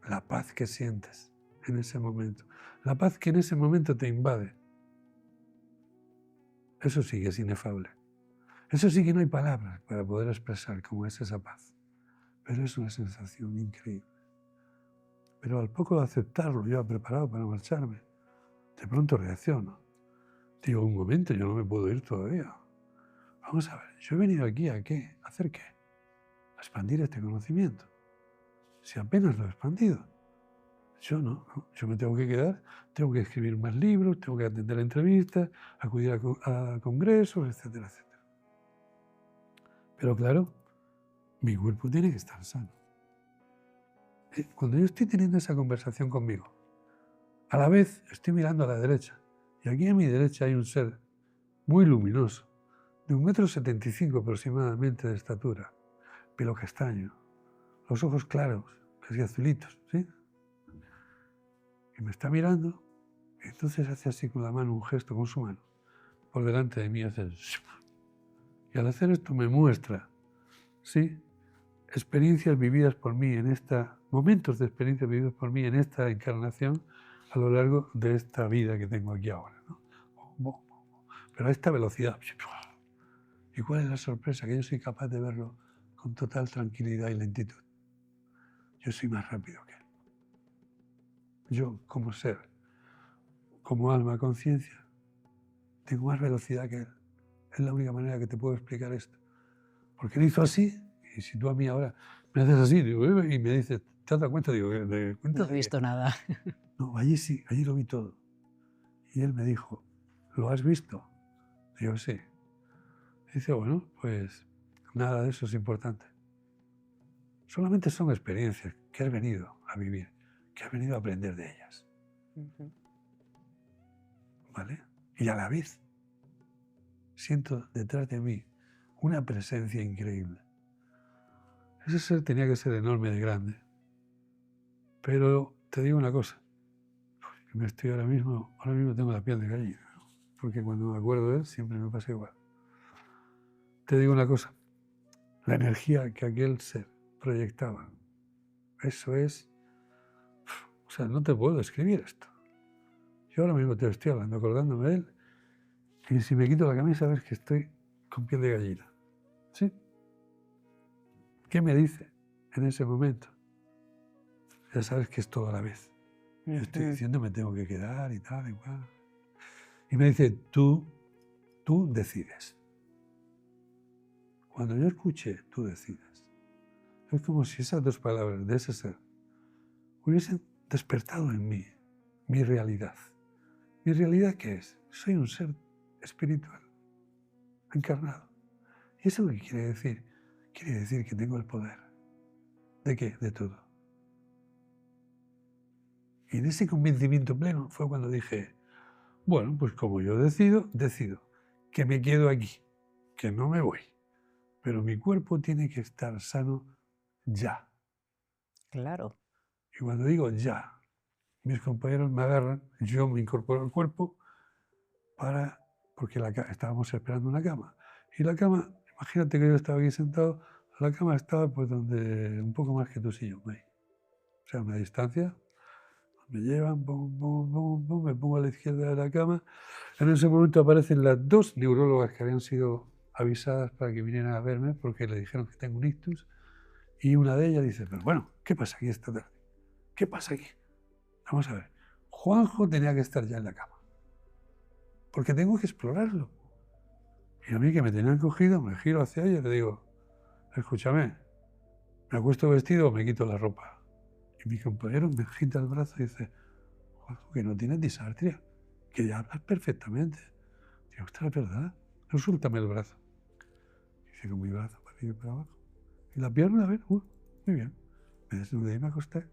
la paz que sientes en ese momento, la paz que en ese momento te invade, eso sí que es inefable. Eso sí que no hay palabras para poder expresar cómo es esa paz. Pero es una sensación increíble. Pero al poco de aceptarlo, yo preparado para marcharme, de pronto reacciono. Digo, un momento, yo no me puedo ir todavía. Vamos a ver, yo he venido aquí ¿a qué? ¿A hacer qué? A expandir este conocimiento. Si apenas lo he expandido. Yo no, yo me tengo que quedar, tengo que escribir más libros, tengo que atender entrevistas, acudir a congresos, etcétera, etcétera. Pero claro, mi cuerpo tiene que estar sano. Cuando yo estoy teniendo esa conversación conmigo, a la vez estoy mirando a la derecha, y aquí a mi derecha hay un ser muy luminoso, de 1,75 m aproximadamente de estatura, pelo castaño, los ojos claros, casi azulitos, ¿sí? Y me está mirando, y entonces hace así con la mano un gesto con su mano, por delante de mí hace... Y al hacer esto me muestra, ¿sí?, experiencias vividas por mí en momentos de experiencias vividas por mí en esta encarnación a lo largo de esta vida que tengo aquí ahora, ¿no? Pero a esta velocidad. ¿Y cuál es la sorpresa? Que yo soy capaz de verlo con total tranquilidad y lentitud. Yo soy más rápido que él. Yo, como ser, como alma, conciencia, tengo más velocidad que él. Es la única manera que te puedo explicar esto. Porque él hizo así, y si tú a mí ahora me haces así, digo, y me dices, ¿te has dado cuenta? Digo, ¿de cuenta? No he visto nada. No, allí sí, allí lo vi todo. Y él me dijo, ¿lo has visto? Digo, sí. Dice, bueno, pues nada de eso es importante. Solamente son experiencias que has venido a vivir, que has venido a aprender de ellas. ¿Vale? Y a la vez siento detrás de mí una presencia increíble. Ese ser tenía que ser enorme de grande. Pero te digo una cosa, me estoy ahora mismo tengo la piel de gallina, ¿no? Porque cuando me acuerdo de él siempre me pasa igual. Te digo una cosa, la energía que aquel ser proyectaba, eso es, o sea, no te puedo describir esto. Yo ahora mismo te estoy hablando, acordándome de él, y si me quito la camisa ves que estoy con piel de gallina. ¿Sí? ¿Qué me dice en ese momento? Ya sabes que es todo a la vez. Yo estoy diciendo me tengo que quedar y tal, igual. Y me dice, tú decides. Cuando yo escuché, tú decides, es como si esas dos palabras de ese ser hubiesen despertado en mí mi realidad. ¿Mi realidad qué es? Soy un ser espiritual, encarnado. ¿Y eso qué quiere decir? Quiere decir que tengo el poder. ¿De qué? De todo. Y en ese convencimiento pleno fue cuando dije, bueno, pues como yo decido que me quedo aquí, que no me voy. Pero mi cuerpo tiene que estar sano ya. Claro. Y cuando digo ya, mis compañeros me agarran, yo me incorporo al cuerpo porque estábamos esperando una cama. Y la cama, imagínate que yo estaba aquí sentado, la cama estaba pues un poco más que tu sillón, ahí. O sea, una distancia. Me llevan, me pongo a la izquierda de la cama. En ese momento aparecen las dos neurólogas que habían sido avisadas para que vinieran a verme porque le dijeron que tengo un ictus. Y una de ellas dice, pero bueno, ¿qué pasa aquí esta tarde? ¿Qué pasa aquí? Vamos a ver. Juanjo tenía que estar ya en la cama. Porque tengo que explorarlo. Y a mí que me tenían cogido, me giro hacia ella y le digo, escúchame, ¿me acuesto vestido o me quito la ropa? Y mi compañero me agita el brazo y dice, Juanjo, que no tienes disartria, que ya hablas perfectamente. Digo, ostras, es verdad, suéltame el brazo. Y dice, con mi brazo para arriba y para abajo. Y la pierna, a ver, muy bien. Me desnudé y me acosté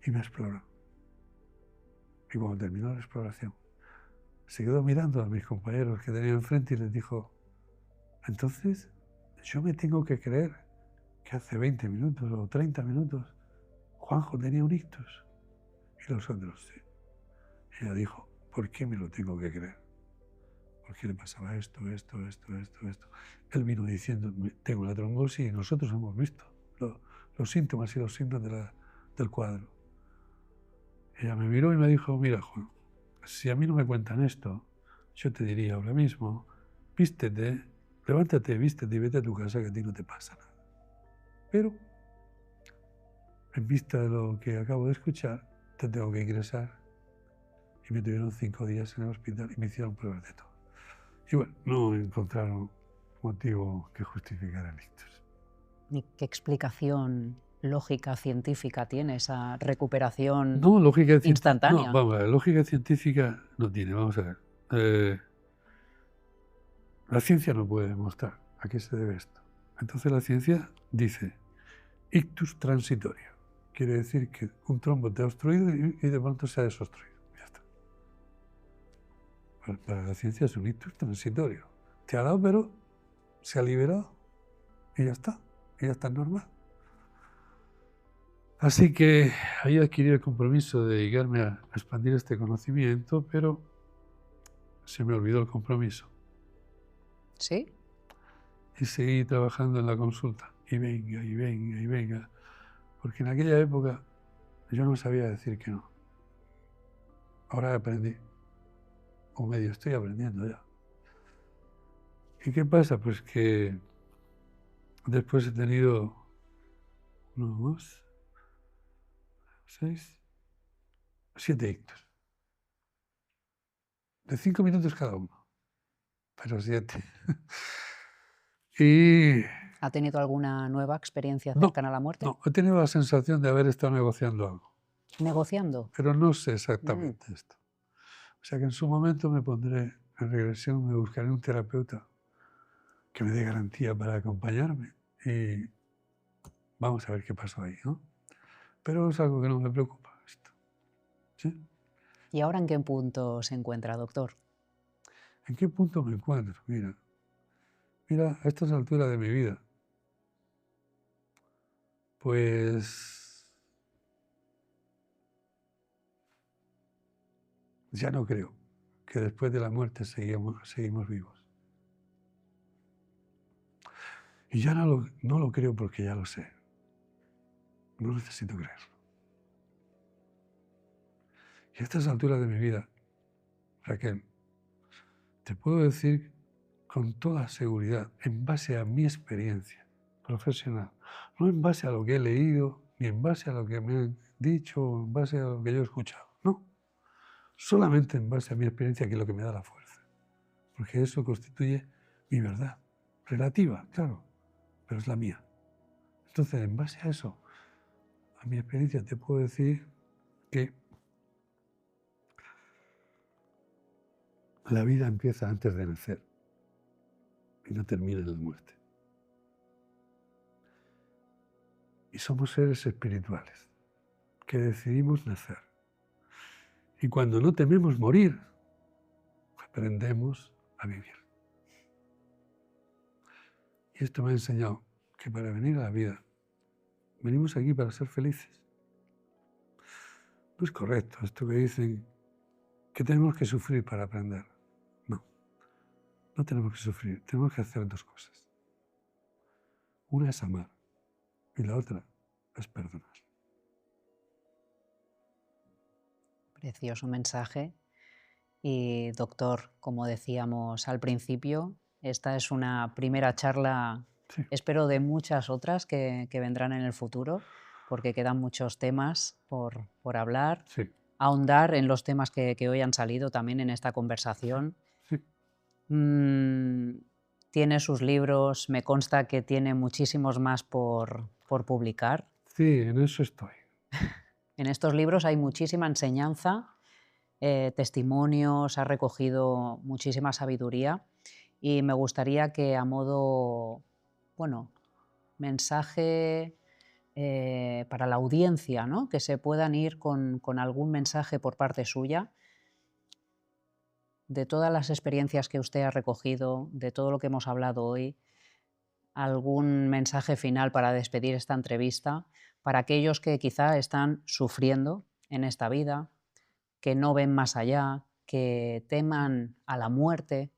y me exploró. Y cuando terminó la exploración, se quedó mirando a mis compañeros que tenía enfrente y les dijo, entonces yo me tengo que creer que hace 20 minutos o 30 minutos Juanjo tenía un ictus. Y los otros, sí. Y ella dijo, ¿por qué me lo tengo que creer? ¿Por qué le pasaba esto? Él vino diciendo, tengo la trombosis y nosotros hemos visto los síntomas y los síntomas del cuadro. Ella me miró y me dijo, mira Juan, si a mí no me cuentan esto, yo te diría ahora mismo, vístete, levántate, vístete y vete a tu casa que a ti no te pasa nada. Pero, en vista de lo que acabo de escuchar, te tengo que ingresar. Y me tuvieron 5 días en el hospital y me hicieron pruebas de todo. Y bueno, no encontraron motivo que justificara el ictus. ¿Y qué explicación lógica científica tiene esa recuperación instantánea? No, vamos a ver, lógica científica no tiene, vamos a ver. La ciencia no puede demostrar a qué se debe esto. Entonces la ciencia dice ictus transitorio. Quiere decir que un trombo te ha obstruido y de pronto se ha desobstruido. Ya está. Para la ciencia es un ictus transitorio. Te ha dado, pero se ha liberado y ya está. Y ya está normal. Así que ahí adquirí el compromiso de dedicarme a expandir este conocimiento, pero se me olvidó el compromiso. ¿Sí? Y seguí trabajando en la consulta. Y venga. Porque en aquella época yo no sabía decir que no. Ahora aprendí. O medio estoy aprendiendo ya. ¿Y qué pasa? Pues que después he tenido 1, 2, 6, 7 ictus. De 5 minutos cada uno. Pero 7. Y ¿Ha tenido alguna nueva experiencia cercana a la muerte? No, he tenido la sensación de haber estado negociando algo. ¿Negociando? Pero no sé exactamente esto. O sea que en su momento me pondré en regresión, me buscaré un terapeuta que me dé garantía para acompañarme y vamos a ver qué pasó ahí, ¿no? Pero es algo que no me preocupa esto. ¿Sí? ¿Y ahora en qué punto se encuentra, doctor? ¿En qué punto me encuentro? Mira, a estas alturas de mi vida, pues ya no creo que después de la muerte seguimos vivos. Y ya no lo creo porque ya lo sé. No necesito creerlo. Y a estas alturas de mi vida, Raquel, te puedo decir con toda seguridad, en base a mi experiencia profesional, no en base a lo que he leído, ni en base a lo que me han dicho, o en base a lo que yo he escuchado, no. Solamente en base a mi experiencia, que es lo que me da la fuerza. Porque eso constituye mi verdad, relativa, claro, pero es la mía. Entonces, en base a eso, a mi experiencia, te puedo decir que la vida empieza antes de nacer y no termina en la muerte. Y somos seres espirituales que decidimos nacer. Y cuando no tememos morir, aprendemos a vivir. Y esto me ha enseñado que para venir a la vida, venimos aquí para ser felices. No es correcto esto que dicen que tenemos que sufrir para aprender. No, no tenemos que sufrir, tenemos que hacer dos cosas. Una es amar y la otra es perdonar. Precioso mensaje. Y doctor, como decíamos al principio, esta es una primera charla, Sí. espero de muchas otras que vendrán en el futuro, porque quedan muchos temas por hablar, Sí, ahondar en los temas que hoy han salido también en esta conversación. sí. Tiene sus libros, me consta que tiene muchísimos más por publicar. Sí, en eso estoy. En estos libros hay muchísima enseñanza, testimonios, ha recogido muchísima sabiduría y me gustaría que a modo, bueno, mensaje para la audiencia, ¿no? Que se puedan ir con algún mensaje por parte suya de todas las experiencias que usted ha recogido, de todo lo que hemos hablado hoy, algún mensaje final para despedir esta entrevista para aquellos que quizá están sufriendo en esta vida, que no ven más allá, que teman a la muerte.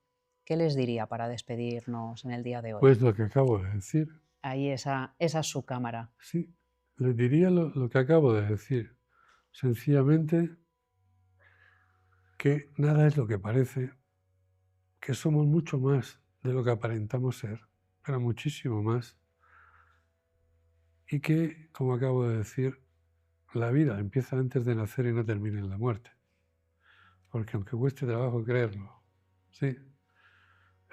¿Qué les diría para despedirnos en el día de hoy? Pues lo que acabo de decir. Ahí esa es su cámara. Sí, les diría lo que acabo de decir. Sencillamente que nada es lo que parece, que somos mucho más de lo que aparentamos ser, pero muchísimo más. Y que, como acabo de decir, la vida empieza antes de nacer y no termina en la muerte. Porque aunque cueste trabajo creerlo, sí,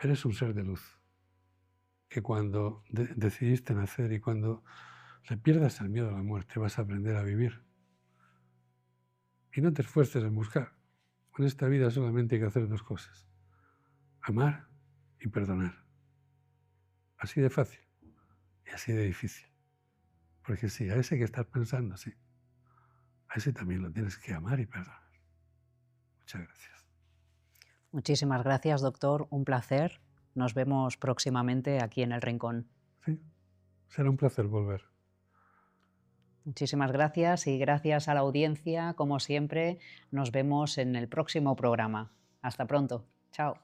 eres un ser de luz. Que cuando decidiste nacer y cuando le pierdas el miedo a la muerte, vas a aprender a vivir. Y no te esfuerces en buscar. En esta vida solamente hay que hacer dos cosas: amar y perdonar. Así de fácil y así de difícil. Porque sí, a ese que estás pensando, sí, a ese también lo tienes que amar y perdonar. Muchas gracias. Muchísimas gracias, doctor. Un placer. Nos vemos próximamente aquí en El Rincón. Sí, será un placer volver. Muchísimas gracias y gracias a la audiencia. Como siempre, nos vemos en el próximo programa. Hasta pronto. Chao.